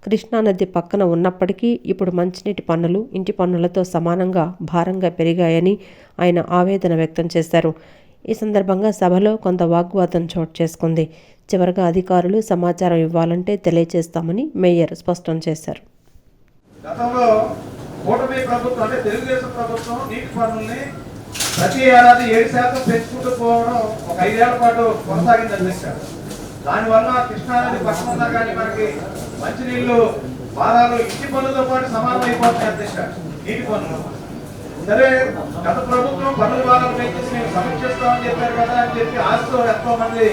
కృష్ణానది పక్కన ఉన్నప్పటికీ ఇప్పుడు మంచినీటి పన్నులు ఇంటి పన్నులతో సమానంగా భారంగా పెరిగాయని ఆయన ఆవేదన వ్యక్తం చేశారు. ఈ సందర్భంగా సభలో కొంత వాగ్వాదం చోటు చేసుకుంది. చివరగా అధికారులు సమాచారం ఇవ్వాలంటే తెలియజేస్తామని మేయర్ స్పష్టం చేశారు. గతంలో కూటమి ప్రభుత్వం అంటే తెలుగుదేశం ప్రభుత్వం నీటి పన్నుల్ని ప్రతి ఏడాది 7% పెంచుకుంటూ పోవడం ఒక 5 ఏళ్ల పాటు కొనసాగింది అధ్యక్ష. దానివల్ల కృష్ణానది పక్కన ఉన్నా కానీ మనకి మంచినీళ్ళు భారాలు ఇంటి పనులతో పాటు సమానం అయిపోతున్నాయి అధ్యక్ష. నీటి పనులు సరే, గత ప్రభుత్వం పన్నుల భారాలు పెంచేసి మేము సమీక్షిస్తామని చెప్పారు కదా అని చెప్పి ఆశతో ఎంతో మంది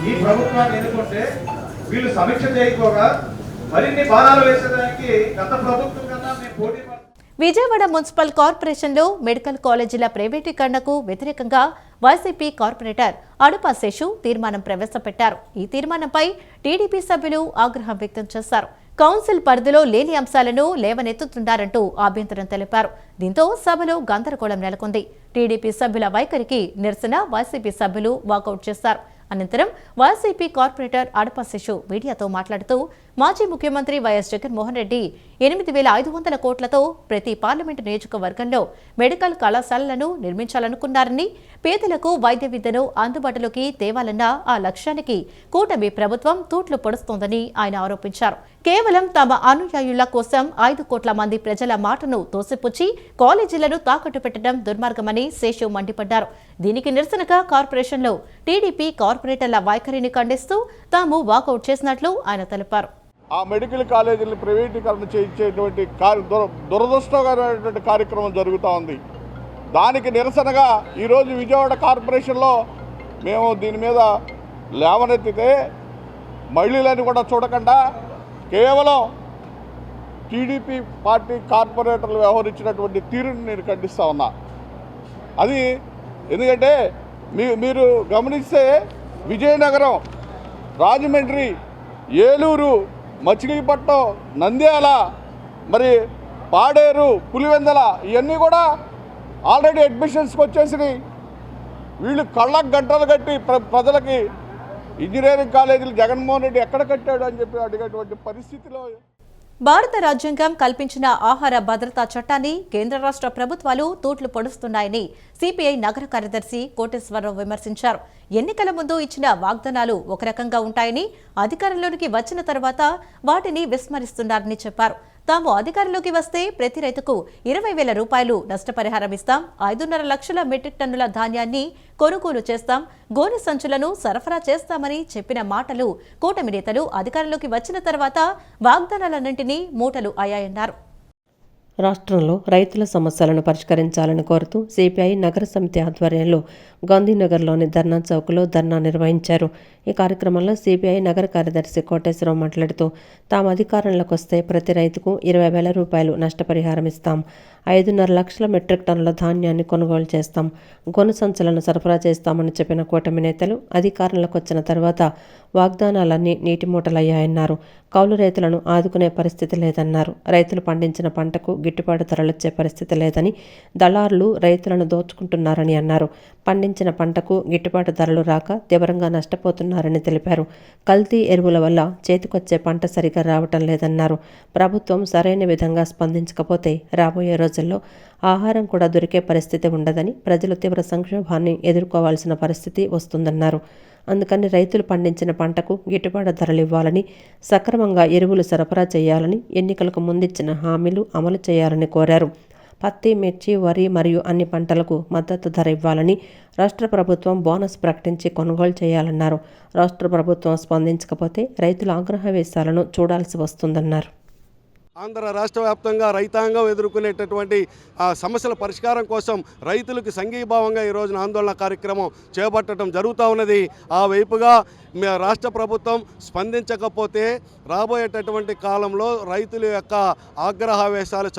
ఈ ప్రభుత్వాన్ని ఎన్నుకుంటే వీళ్ళు సమీక్ష చేయకపోగా మరిన్ని భారాలు వేసేదానికి గత ప్రభుత్వం కన్నా మేము పోటీ విజయవాడ మున్సిపల్ కార్పొరేషన్లో మెడికల్ కాలేజీల ప్రైవేటీకరణకు వ్యతిరేకంగా వైసీపీ కార్పొరేటర్ అడుపా శేషు తీర్మానం ప్రవేశపెట్టారు. ఈ తీర్మానంపై టీడీపీ సభ్యులు ఆగ్రహం వ్యక్తం చేశారు. కౌన్సిల్ పరిధిలో లేని అంశాలను లేవనెత్తుతున్నారంటూ అభ్యంతరం తెలిపారు. దీంతో సభలో గందరగోళం నెలకొంది. టీడీపీ సభ్యుల వైఖరికి నిరసన వైసీపీ సభ్యులు వాకౌట్ చేశారు. అనంతరం వైసీపీ కార్పొరేటర్ అడపా శేషు మీడియాతో మాట్లాడుతూ మాజీ ముఖ్యమంత్రి వైఎస్ జగన్మోహన్ రెడ్డి 8,500 కోట్లతో ప్రతి పార్లమెంటు నియోజకవర్గంలో మెడికల్ కళాశాలలను నిర్మించాలనుకున్నారని, పేదలకు వైద్య విద్యను అందుబాటులోకి తేవాలన్న ఆ లక్ష్యానికి కూటమి ప్రభుత్వం తూట్లు పొడుస్తోందని ఆయన ఆరోపించారు. కేవలం తమ అనుయాయుల కోసం 5 కోట్ల మంది ప్రజల మాటను తోసిపుచ్చి కాలేజీలను తాకట్టు పెట్టడం దుర్మార్గమని శేషు మండిపడ్డారు. దీనికి నిరసనగా కార్పొరేషన్లో టీడీపీ కార్పొరేటర్ల వైఖరిని ఖండిస్తూ తాము వాకౌట్ చేసినట్లు ఆయన తెలిపారు. ఆ మెడికల్ కాలేజీలను ప్రైవేటీకరణ చేయించేటువంటి దురదృష్టకరమైనటువంటి కార్యక్రమం జరుగుతూ ఉంది. దానికి నిరసనగా ఈరోజు విజయవాడ కార్పొరేషన్లో మేము దీని మీద లేవనెత్తితే మహిళలను కూడా చూడకుండా కేవలం టీడీపీ పార్టీ కార్పొరేటర్లు వ్యవహరించినటువంటి తీరుని నేను ఖండిస్తూ ఉన్నా. అది ఎందుకంటే మీరు గమనిస్తే విజయనగరం, రాజమండ్రి, ఏలూరు, మచిలీపట్నం, నంద్యాల, మరి పాడేరు, పులివెందల ఇవన్నీ కూడా ఆల్రెడీ అడ్మిషన్స్కి వచ్చేసినాయి. వీళ్ళు కళ్ళకు గంటలు కట్టి ప్రజలకి ఇంజనీరింగ్ కాలేజీలు జగన్మోహన్ రెడ్డి ఎక్కడ కట్టాడు అని చెప్పి అడిగేటువంటి పరిస్థితిలో భారత రాజ్యాంగం కల్పించిన ఆహార భద్రతా చట్టాన్ని కేంద్ర రాష్ట్ర ప్రభుత్వాలు తూట్లు పొడుస్తున్నాయని సిపిఐ నగర కార్యదర్శి కోటేశ్వరరావు విమర్శించారు. ఎన్నికల ముందు ఇచ్చిన వాగ్దానాలు ఒక రకంగా ఉంటాయని, అధికారంలోకి వచ్చిన తర్వాత వాటిని విస్మరిస్తున్నారని చెప్పారు. తాము అధికారంలోకి వస్తే ప్రతి రైతుకు 20,000 రూపాయలు నష్టపరిహారం ఇస్తాం, 5.5 లక్షల మెట్రిక్ టన్నుల ధాన్యాన్ని కొనుగోలు చేస్తాం, గోనె సంచులను సరఫరా చేస్తామని చెప్పిన మాటలు కూటమి నేతలు అధికారంలోకి వచ్చిన తర్వాత వాగ్దానాలన్నింటినీ మూటలు అయ్యాయన్నారు. రాష్ట్రంలో రైతుల సమస్యలను పరిష్కరించాలని కోరుతూ సిపిఐ నగర సమితి ఆధ్వర్యంలో గాంధీనగర్లోని ధర్నా చౌక్లో ధర్నా నిర్వహించారు. ఈ కార్యక్రమంలో సిపిఐ నగర కార్యదర్శి కోటేశ్వరరావు మాట్లాడుతూ తాము అధికారంలోకి వస్తే ప్రతి రైతుకు 20,000 రూపాయలు నష్టపరిహారం ఇస్తాం, 5.5 లక్షల మెట్రిక్ టన్నుల ధాన్యాన్ని కొనుగోలు చేస్తాం, గొను సంచులను సరఫరా చేస్తామని చెప్పిన కూటమి నేతలు అధికారంలోకి వచ్చిన తర్వాత వాగ్దానాలన్నీ నీటి మూటలయ్యాయన్నారు. కౌలు రైతులను ఆదుకునే పరిస్థితి లేదన్నారు. రైతులు పండించిన పంటకు గిట్టుబాటు ధరలొచ్చే పరిస్థితి లేదని, దళారులు రైతులను దోచుకుంటున్నారని అన్నారు. పండించిన పంటకు గిట్టుబాటు ధరలు రాక తీవ్రంగా నష్టపోతున్నారని తెలిపారు. కల్తీ ఎరువుల వల్ల చేతికొచ్చే పంట సరిగా రావటం లేదన్నారు. ప్రభుత్వం సరైన విధంగా స్పందించకపోతే రాబోయే రోజుల్లో ఆహారం కూడా దొరికే పరిస్థితి ఉండదని, ప్రజలు తీవ్ర సంక్షోభాన్ని ఎదుర్కోవాల్సిన పరిస్థితి వస్తుందన్నారు. అందుకని రైతులు పండించిన పంటకు గిట్టుబాటు ధరలు ఇవ్వాలని, సక్రమంగా ఎరువులు సరఫరా చేయాలని, ఎన్నికలకు ముందిచ్చిన హామీలు అమలు చేయాలని కోరారు. పత్తి, మిర్చి, వరి మరియు అన్ని పంటలకు మద్దతు ధర ఇవ్వాలని, రాష్ట్ర ప్రభుత్వం బోనస్ ప్రకటించి కొనుగోలు చేయాలన్నారు. రాష్ట్ర ప్రభుత్వం స్పందించకపోతే రైతుల ఆగ్రహవేశాలను చూడాల్సి వస్తుందన్నారు. ఆంధ్ర రాష్ట్ర వ్యాప్తంగా రైతాంగం ఎదుర్కొనేటటువంటి సమస్యల పరిష్కారం కోసం రైతులకు సంఘీభావంగా ఈ రోజున ఆందోళన కార్యక్రమం చేపట్టడం జరుగుతూ ఉన్నది. ఆ వైపుగా రాష్ట్ర ప్రభుత్వం స్పందించకపోతే రాబోయేటటువంటి కాలంలో రైతుల యొక్క ఆగ్రహావేశాలు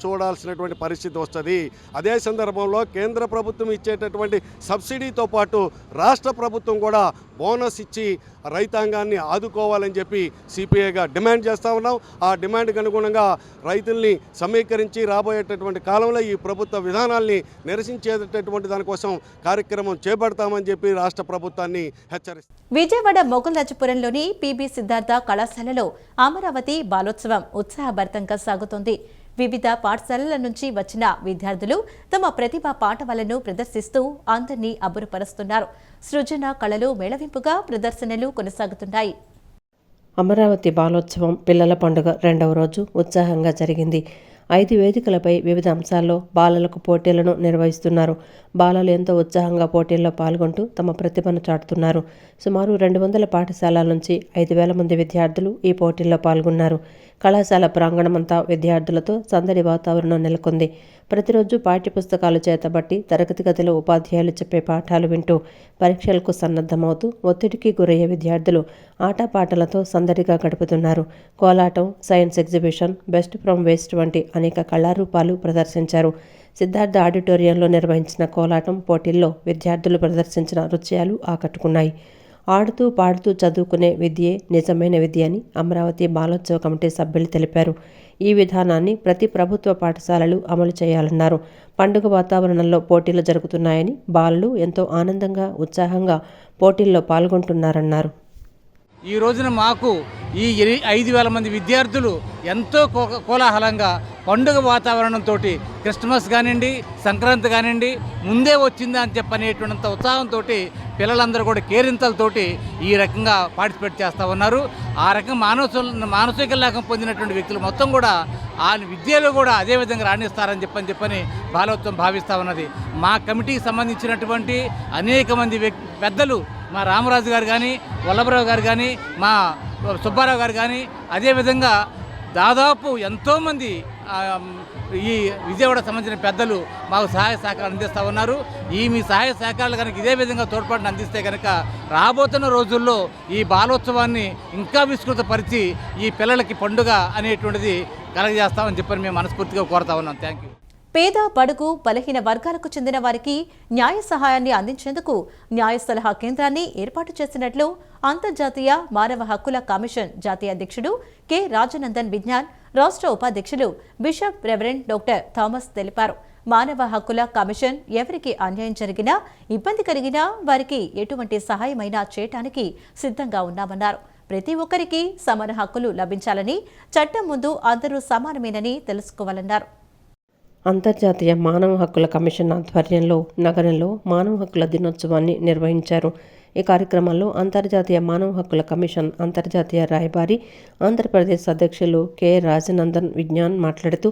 చూడాల్సినటువంటి పరిస్థితి వస్తుంది. అదే సందర్భంలో కేంద్ర ప్రభుత్వం ఇచ్చేటటువంటి సబ్సిడీతో పాటు రాష్ట్ర ప్రభుత్వం కూడా బోనస్ ఇచ్చి రైతాంగాన్ని ఆదుకోవాలని చెప్పి సిపిఐగా డిమాండ్ చేస్తూ ఉన్నాం. ఆ డిమాండ్కి అనుగుణంగా రైతుల్ని సమీకరించి రాబోయేటటువంటి కాలంలో ఈ ప్రభుత్వ విధానాల్ని నిరసించేటటువంటి దానికోసం కార్యక్రమం చేపడతామని చెప్పి రాష్ట్ర ప్రభుత్వాన్ని హెచ్చరిస్తాం. విజయవాడ మొగల్రాజపురంలోని పిబి సిద్ధార్థ కళాశాలలో అమరావతి బాలోత్సవం ఉత్సాహభరితంగా సాగుతోంది. వివిధ పాఠశాలల నుంచి వచ్చిన విద్యార్థులు తమ ప్రతిభా పాఠవాలను ప్రదర్శిస్తూ అందరినీ అబ్బురపరుస్తున్నారు. సృజన కళలు మేళవింపుగా ప్రదర్శనలు కొనసాగుతున్నాయి. అమరావతి బాలోత్సవం పిల్లల పండుగ 2వ రోజు ఉత్సాహంగా జరిగింది. 5 వేదికలపై వివిధ అంశాల్లో బాలలకు పోటీలను నిర్వహిస్తున్నారు. బాలలు ఎంతో ఉత్సాహంగా పోటీల్లో పాల్గొంటూ తమ ప్రతిభను చాటుతున్నారు. సుమారు 200 పాఠశాలల నుంచి 5,000 మంది విద్యార్థులు ఈ పోటీల్లో పాల్గొన్నారు. కళాశాల ప్రాంగణమంతా విద్యార్థులతో సందడి వాతావరణం నెలకొంది. ప్రతిరోజు పాఠ్యపుస్తకాలు చేతబట్టి తరగతి గదిలో ఉపాధ్యాయులు చెప్పే పాఠాలు వింటూ పరీక్షలకు సన్నద్ధమవుతూ ఒత్తిడికి గురయ్యే విద్యార్థులు ఆటపాటలతో సందడిగా గడుపుతున్నారు. Kolatam, science exhibition, best from waste వంటి అనేక కళారూపాలు ప్రదర్శించారు. సిద్ధార్థ ఆడిటోరియంలో నిర్వహించిన కోలాటం పోటీల్లో విద్యార్థులు ప్రదర్శించిన నృత్యాలు ఆకట్టుకున్నాయి. ఆడుతూ పాడుతూ చదువుకునే విద్యే నిజమైన విద్య అని అమరావతి బాలోత్సవ కమిటీ సభ్యులు తెలిపారు. ఈ విధానాన్ని ప్రతి ప్రభుత్వ పాఠశాలలు అమలు చేయాలన్నారు. పండుగ వాతావరణంలో పోటీలు జరుగుతున్నాయని, బాలలు ఎంతో ఆనందంగా, ఉత్సాహంగా పోటీల్లో పాల్గొంటున్నారన్నారు. ఈ రోజున మాకు ఈ 5,000 మంది విద్యార్థులు ఎంతో కోలాహలంగా పండుగ వాతావరణంతో క్రిస్మస్ కానివ్వండి, సంక్రాంతి కానివ్వండి ముందే వచ్చిందా అని చెప్పనేటువంటింత ఉత్సాహంతో పిల్లలందరూ కూడా కేరింతలతోటి ఈ రకంగా పార్టిసిపేట్ చేస్తూ ఉన్నారు. ఆ రకంగా మానసిక లాభం పొందినటువంటి వ్యక్తులు మొత్తం కూడా ఆ విద్యలో కూడా అదేవిధంగా రాణిస్తారని చెప్పని బాలోత్సవం భావిస్తూ ఉన్నది. మా కమిటీకి సంబంధించినటువంటి అనేక మంది పెద్దలు, మా రామరాజు గారు కానీ, వల్లభరావు గారు కానీ, మా సుబ్బారావు గారు కానీ, అదేవిధంగా దాదాపు ఎంతోమంది ఈ విజయవాడ సంబంధించిన పెద్దలు మాకు సహాయ సహకారాలు అందిస్తూ ఉన్నారు. మీ సహాయ సహకారాలు కనుక ఇదే విధంగా తోడ్పాటును అందిస్తే కనుక రాబోతున్న రోజుల్లో ఈ బాలోత్సవాన్ని ఇంకా విస్తృతపరిచి ఈ పిల్లలకి పండుగ అనేటువంటిది కలగజేస్తామని చెప్పని మేము మనస్ఫూర్తిగా కోరుతా ఉన్నాం. Thank you. పేద, బడుగు, బలహీన వర్గాలకు చెందిన వారికి న్యాయ సహాయాన్ని అందించేందుకు న్యాయ సలహా కేంద్రాన్ని ఏర్పాటు చేసినట్లు అంతర్జాతీయ మానవ హక్కుల కమిషన్ జాతీయ అధ్యక్షుడు కె రాజనందన్ విజ్ఞాన్, రాష్ట్ర ఉపాధ్యక్షులు బిషప్ రెవరెండ్ డాక్టర్ థామస్ తెలిపారు. మానవ హక్కుల కమిషన్ ఎవరికి అన్యాయం జరిగినా, ఇబ్బంది కలిగినా వారికి ఎటువంటి సహాయమైనా చేయటానికి సిద్ధంగా ఉన్నామన్నారు. ప్రతి ఒక్కరికి సమాన హక్కులు లభించాలని, చట్టం ముందు అందరూ సమానమేనని తెలుసుకోవాలన్నారు. అంతర్జాతీయ మానవ హక్కుల కమిషన్ ఆధ్వర్యంలో నగరంలో మానవ హక్కుల దినోత్సవాన్ని నిర్వహించారు. ఈ కార్యక్రమంలో అంతర్జాతీయ మానవ హక్కుల కమిషన్ అంతర్జాతీయ రాయబారి, ఆంధ్రప్రదేశ్ అధ్యక్షులు కె రాజనందన్ విజ్ఞాన్ మాట్లాడుతూ,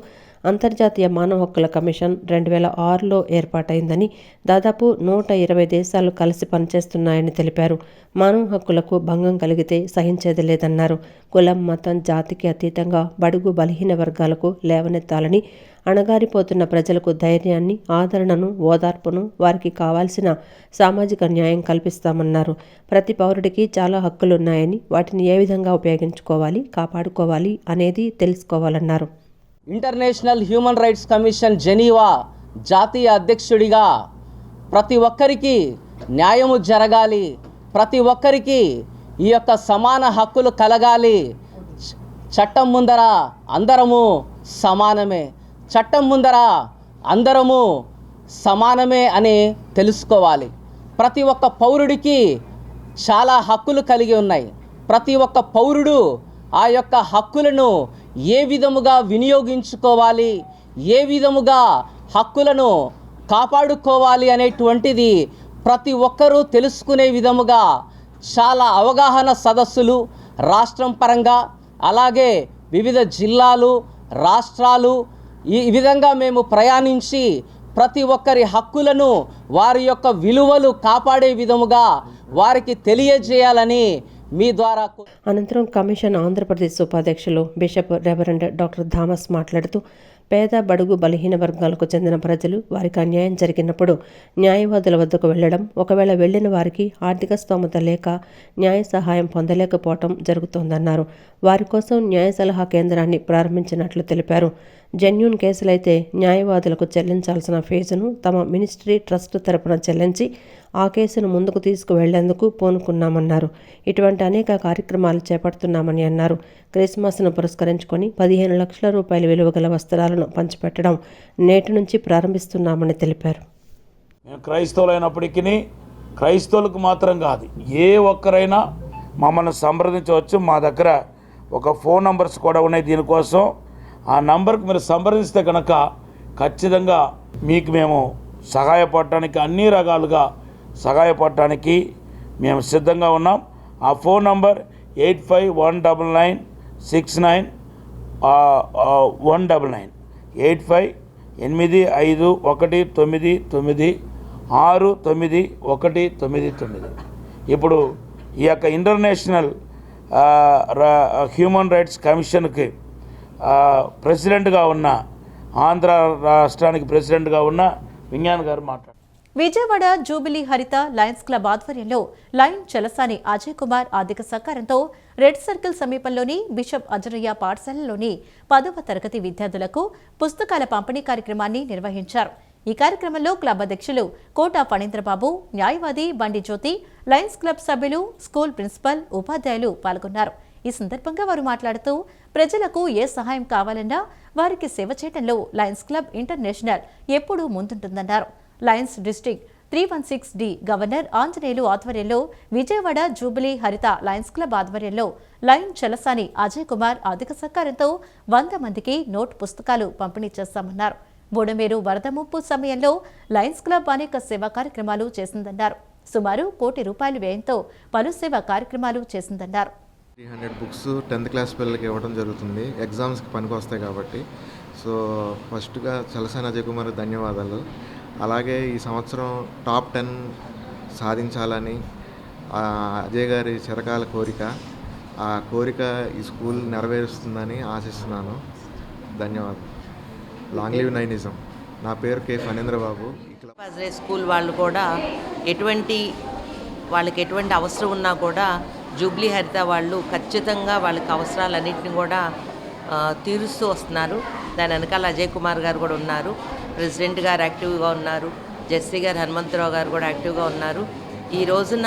అంతర్జాతీయ మానవ హక్కుల కమిషన్ 2006లో ఏర్పాటైందని, దాదాపు 120 దేశాలు కలిసి పనిచేస్తున్నాయని తెలిపారు. మానవ హక్కులకు భంగం కలిగితే సహించేది లేదన్నారు. కులం, మతం, జాతికి అతీతంగా బడుగు బలహీన వర్గాలకు లేవనెత్తాలని, అణగారిపోతున్న ప్రజలకు ధైర్యాన్ని, ఆదరణను, ఓదార్పును, వారికి కావాల్సిన సామాజిక న్యాయం కల్పిస్తామన్నారు. ప్రతి పౌరుడికి చాలా హక్కులున్నాయని, వాటిని ఏ విధంగా ఉపయోగించుకోవాలి, కాపాడుకోవాలి అనేది తెలుసుకోవాలన్నారు. International human rights commission Geneva జాతీయ అధ్యక్షుడిగా ప్రతి ఒక్కరికి న్యాయము జరగాలి, ప్రతి ఒక్కరికి ఈ యొక్క సమాన హక్కులు కలగాలి, చట్టం ముందర అందరము సమానమే, చట్టం ముందర అందరము సమానమే అని తెలుసుకోవాలి. ప్రతి ఒక్క పౌరుడికి చాలా హక్కులు కలిగి ఉన్నాయి. ప్రతి ఒక్క పౌరుడు ఆ యొక్క హక్కులను ఏ విధముగా వినియోగించుకోవాలి, ఏ విధముగా హక్కులను కాపాడుకోవాలి అనేటువంటిది ప్రతి ఒక్కరూ తెలుసుకునే విధముగా చాలా అవగాహన సదస్సులు రాష్ట్రం పరంగా, అలాగే వివిధ జిల్లాలు, రాష్ట్రాలు ఈ విధంగా మేము ప్రయాణించి ప్రతి ఒక్కరి హక్కులను, వారి యొక్క విలువలు కాపాడే విధముగా వారికి తెలియజేయాలని మీ ద్వారా. అనంతరం కమిషన్ ఆంధ్రప్రదేశ్ ఉపాధ్యక్షులు బిషప్ రెవరెండ్ డాక్టర్ థామస్ మాట్లాడుతూ, పేద, బడుగు, బలహీన వర్గాలకు చెందిన ప్రజలు వారికి అన్యాయం జరిగినప్పుడు న్యాయవాదుల వద్దకు వెళ్లడం, ఒకవేళ వెళ్లిన వారికి ఆర్థిక స్తోమత లేక న్యాయ సహాయం పొందలేకపోవటం జరుగుతోందన్నారు. వారి కోసం న్యాయ సలహా కేంద్రాన్ని ప్రారంభించినట్లు తెలిపారు. జెన్యూన్ కేసులైతే న్యాయవాదులకు చెల్లించాల్సిన ఫీజును తమ మినిస్ట్రీ ట్రస్ట్ తరపున చెల్లించి ఆ కేసును ముందుకు తీసుకువెళ్లేందుకు పూనుకున్నామన్నారు. ఇటువంటి అనేక కార్యక్రమాలు చేపడుతున్నామని అన్నారు. క్రిస్మస్ను పురస్కరించుకొని 15 లక్షల రూపాయల విలువ గల వస్త్రాలను పంచిపెట్టడం నేటి నుంచి ప్రారంభిస్తున్నామని తెలిపారు. మేము క్రైస్తవులైనప్పటికీ క్రైస్తవులకు మాత్రం కాదు, ఏ ఒక్కరైనా మమ్మల్ని సంప్రదించవచ్చు. మా దగ్గర ఒక ఫోన్ నంబర్స్ కూడా ఉన్నాయి దీనికోసం. ఆ నంబర్కి మీరు సంప్రదిస్తే కనుక ఖచ్చితంగా మీకు మేము సహాయపడటానికి, అన్ని రకాలుగా సహాయపడటానికి మేము సిద్ధంగా ఉన్నాం. ఆ ఫోన్ నంబర్ 8519969199. 8585199699. ఇప్పుడు ఈ యొక్క ఇంటర్నేషనల్ హ్యూమన్ రైట్స్ కమిషన్కి ప్రెసిడెంట్గా ఉన్న, ఆంధ్ర రాష్ట్రానికి ప్రెసిడెంట్గా ఉన్న విజ్ఞాన్ గారు మాట్లాడారు. Vijayawada jubilee Haritha lions club ఆధ్వర్యంలో లయన్ చలసాని అజయ్ కుమార్ ఆర్థిక సహకారంతో రెడ్ సర్కిల్ సమీపంలోని బిషప్ అజరయ్య పాఠశాలలోని 10వ తరగతి విద్యార్థులకు పుస్తకాల పంపిణీ కార్యక్రమాన్ని నిర్వహించారు. ఈ కార్యక్రమంలో క్లబ్ అధ్యక్షులు కోట ఫణీంద్రబాబు, న్యాయవాది బండి జ్యోతి, లయన్స్ క్లబ్ సభ్యులు, స్కూల్ ప్రిన్సిపల్, ఉపాధ్యాయులు పాల్గొన్నారు. ఈ సందర్భంగా వారు మాట్లాడుతూ ప్రజలకు ఏ సహాయం కావాలన్నా వారికి సేవ చేయడంలో లయన్స్ క్లబ్ ఇంటర్నేషనల్ ఎప్పుడూ ముందుంటుందన్నారు. Lions district 316D governor Anjaneyulu ఆధ్వర్యంలో Vijayawada jubilee Haritha lions club ఆధ్వర్యంలో లయన్ చలసాని అజయ్ కుమార్ ఆర్థిక సహకారంతో 100 మందికి నోట్ పుస్తకాలు పంపిణీ చేస్తామన్నారు. బోడమేరు వరద ముప్పు సమయంలో లయన్స్ క్లబ్ అనేక సేవా కార్యక్రమాలు చేసిందన్నారు. సుమారు ₹1 కోటి వ్యయంతో పలు సేవా కార్యక్రమాలు చేసిందన్నారు. 300 బుక్స్ 10th క్లాస్ పిల్లలకి ఇవ్వడం జరుగుతుంది, ఎగ్జామ్స్కి పనికి వస్తాయి కాబట్టి. సో ఫస్ట్గా చలసాని అజయ్ కుమార్ ధన్యవాదాలు. అలాగే ఈ సంవత్సరం టాప్ 10 సాధించాలని అజయ్ గారి చిరకాల కోరిక, ఆ కోరిక ఈ స్కూల్ నెరవేరుస్తుందని ఆశిస్తున్నాను. ధన్యవాదాలు. లాంగ్ లివ్ నైనిజం. నా పేరు కే ఫణీంద్రబాబు. అజయ్ స్కూల్ వాళ్ళు కూడా వాళ్ళకి ఎటువంటి అవసరం ఉన్నా కూడా జూబ్లీ హరిత వాళ్ళు ఖచ్చితంగా వాళ్ళకి అవసరాలన్నింటినీ కూడా తీరుస్తూ వస్తున్నారు. దాని వెనకాల అజయ్ కుమార్ గారు కూడా ఉన్నారు, ప్రెసిడెంట్ గారు యాక్టివ్గా ఉన్నారు, జెస్సీ గారు హనుమంతరావు గారు కూడా యాక్టివ్గా ఉన్నారు. ఈ రోజున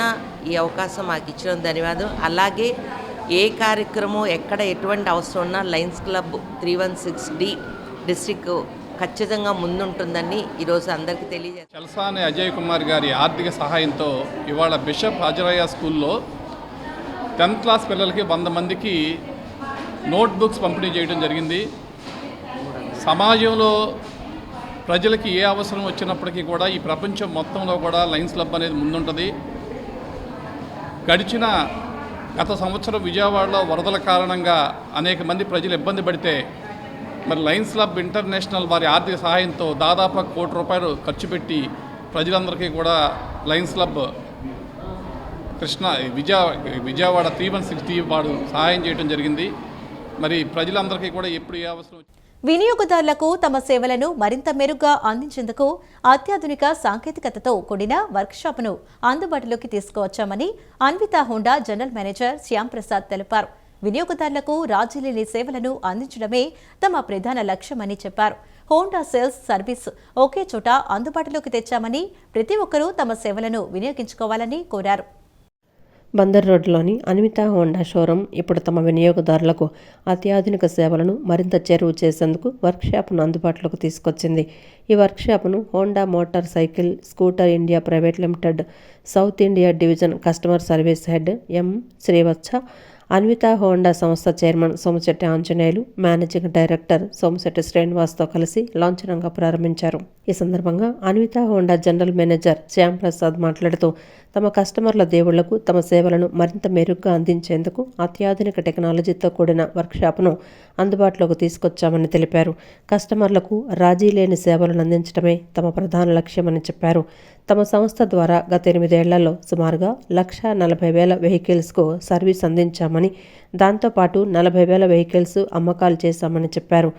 ఈ అవకాశం మాకు ఇచ్చిన ధన్యవాదం. అలాగే ఏ కార్యక్రమం ఎక్కడ ఎటువంటి అవసరం ఉన్నా లయన్స్ క్లబ్ 316D డిస్ట్రిక్ట్ ఖచ్చితంగా ముందుంటుందని ఈరోజు అందరికీ తెలియజేస్తారు. చలసాని అజయ్ కుమార్ గారి ఆర్థిక సహాయంతో ఇవాళ బిషప్ అజరయ్య స్కూల్లో 10th క్లాస్ పిల్లలకి 100 మందికి నోట్బుక్స్ పంపిణీ చేయడం జరిగింది. సమాజంలో ప్రజలకి ఏ అవసరం వచ్చినప్పటికీ కూడా ఈ ప్రపంచం మొత్తంలో కూడా లయన్స్ క్లబ్ అనేది ముందుంటుంది. గత సంవత్సరం విజయవాడలో వరదల కారణంగా అనేక మంది ప్రజలు ఇబ్బంది పడితే మరి లయన్స్ క్లబ్ ఇంటర్నేషనల్ వారి ఆర్థిక సహాయంతో దాదాపు ₹1 కోటి ఖర్చు పెట్టి ప్రజలందరికీ కూడా లయన్స్ క్లబ్ విజయవాడ 316D వాడు సహాయం చేయడం జరిగింది. మరి ప్రజలందరికీ కూడా ఎప్పుడు ఏ అవసరం వినియోగదారులకు తమ సేవలను మరింత మెరుగ్గా అందించేందుకు అత్యాధునిక సాంకేతికతతో కూడిన వర్క్షాప్ను అందుబాటులోకి తీసుకువచ్చామని Anvitha Honda general manager Shyam Prasad తెలిపారు. వినియోగదారులకు రాజీ లేని సేవలను అందించడమే తమ ప్రధాన లక్ష్యమని చెప్పారు. హోండా సేల్స్ సర్వీస్ ఒకే చోట అందుబాటులోకి తెచ్చామని ప్రతి ఒక్కరూ తమ సేవలను వినియోగించుకోవాలని కోరారు. బందర్ రోడ్లోని అన్విత హోండా షోరూం ఇప్పుడు తమ వినియోగదారులకు అత్యాధునిక సేవలను మరింత చేరువ చేసేందుకు వర్క్షాప్ను అందుబాటులోకి తీసుకొచ్చింది. ఈ వర్క్షాప్ను Honda motorcycle scooter India private limited south India division customer service head M Srivatsa, Anvitha Honda సంస్థ chairman Somasetty Anjaneyulu, managing director Somasetty శ్రీనివాస్తో కలిసి లాంఛనంగా ప్రారంభించారు. ఈ సందర్భంగా Anvitha Honda general manager Shyam Prasad మాట్లాడుతూ తమ కస్టమర్ల దేవుళ్లకు తమ సేవలను మరింత మెరుగ్గా అందించేందుకు అత్యాధునిక టెక్నాలజీతో కూడిన వర్క్షాప్ను అందుబాటులోకి తీసుకొచ్చామని తెలిపారు. కస్టమర్లకు రాజీ లేని సేవలను అందించడమే తమ ప్రధాన లక్ష్యమని చెప్పారు. తమ సంస్థ ద్వారా గత 8 ఏళ్లలో సుమారుగా 1,40,000 వెహికల్స్కు సర్వీస్ అందించామని, దాంతోపాటు 40,000 వెహికల్స్ అమ్మకాలు చేశామని చెప్పారు.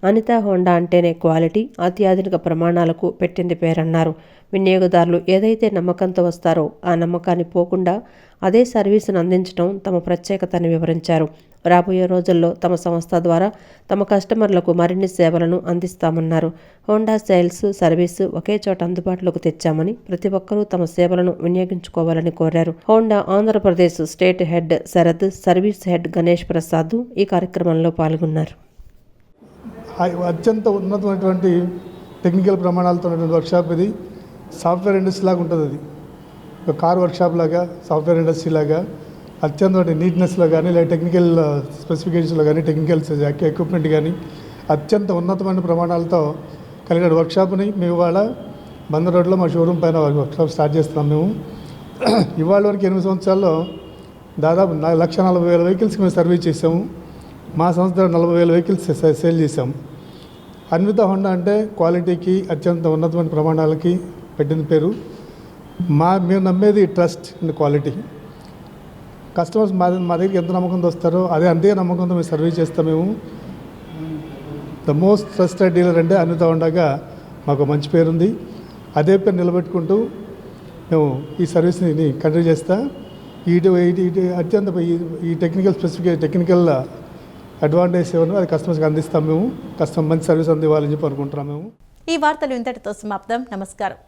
అనిత హోండా అంటేనే క్వాలిటీ, అత్యాధునిక ప్రమాణాలకు పెట్టింది పేరన్నారు. వినియోగదారులు ఏదైతే నమ్మకంతో వస్తారో ఆ నమ్మకాన్ని పోకుండా అదే సర్వీసును అందించడం తమ ప్రత్యేకతని వివరించారు. రాబోయే రోజుల్లో తమ సంస్థ ద్వారా తమ కస్టమర్లకు మరిన్ని సేవలను అందిస్తామన్నారు. హోండా సేల్స్ సర్వీసు ఒకే చోట అందుబాటులోకి తెచ్చామని ప్రతి ఒక్కరూ తమ సేవలను వినియోగించుకోవాలని కోరారు. Honda Andhra Pradesh state head Sharad, service head Ganesh Prasad ఈ కార్యక్రమంలో పాల్గొన్నారు. అత్యంత ఉన్నతమైనటువంటి టెక్నికల్ ప్రమాణాలతో ఉన్నటువంటి వర్క్షాప్ ఇది. సాఫ్ట్వేర్ ఇండస్ట్రీ లాగా ఉంటుంది. అది ఒక కార్ వర్క్షాప్ లాగా, సాఫ్ట్వేర్ ఇండస్ట్రీ లాగా అత్యంత నీట్నెస్లో కానీ, లేదా టెక్నికల్ స్పెసిఫికేషన్స్లో కానీ, టెక్నికల్ ఎక్విప్మెంట్ కానీ అత్యంత ఉన్నతమైన ప్రమాణాలతో కలిగిన వర్క్షాప్ని మేము ఇవాళ బందర్ రోడ్లో మా షోరూమ్ పైన వర్క్షాప్ స్టార్ట్ చేస్తున్నాం. మేము ఇవాళ వరకు 8 సంవత్సరాల్లో దాదాపు 1,40,000 వెహికల్స్కి మేము సర్వీస్ చేసాము. మా సంస్థ 40,000 వెహికల్స్ సేల్ చేసాము. అన్విత హోండా అంటే క్వాలిటీకి అత్యంత ఉన్నతమైన ప్రమాణాలకి పెట్టిన పేరు. మేము నమ్మేది ట్రస్ట్ అండ్ క్వాలిటీ. కస్టమర్స్ మా దగ్గరికి ఎంత నమ్మకంతో వస్తారో అంతే నమ్మకంతో మేము సర్వీస్ చేస్తాం. మేము ద మోస్ట్ ట్రస్టెడ్ డీలర్ అంటే అన్విత హోండాగా మాకు మంచి పేరుంది. అదే పేరు నిలబెట్టుకుంటూ మేము ఈ సర్వీస్ని కంటిన్యూ చేస్తా. అత్యంత ఈ టెక్నికల్ అడ్వాంటేజ్ ఏమన్నా అది కస్టమర్స్కి అందిస్తాం. మేము మంచి సర్వీస్ అందివ్వాలని చెప్పి అనుకుంటున్నాం. మేము ఈ వార్తలు ఇంతటితో సమాప్తం. నమస్కారం.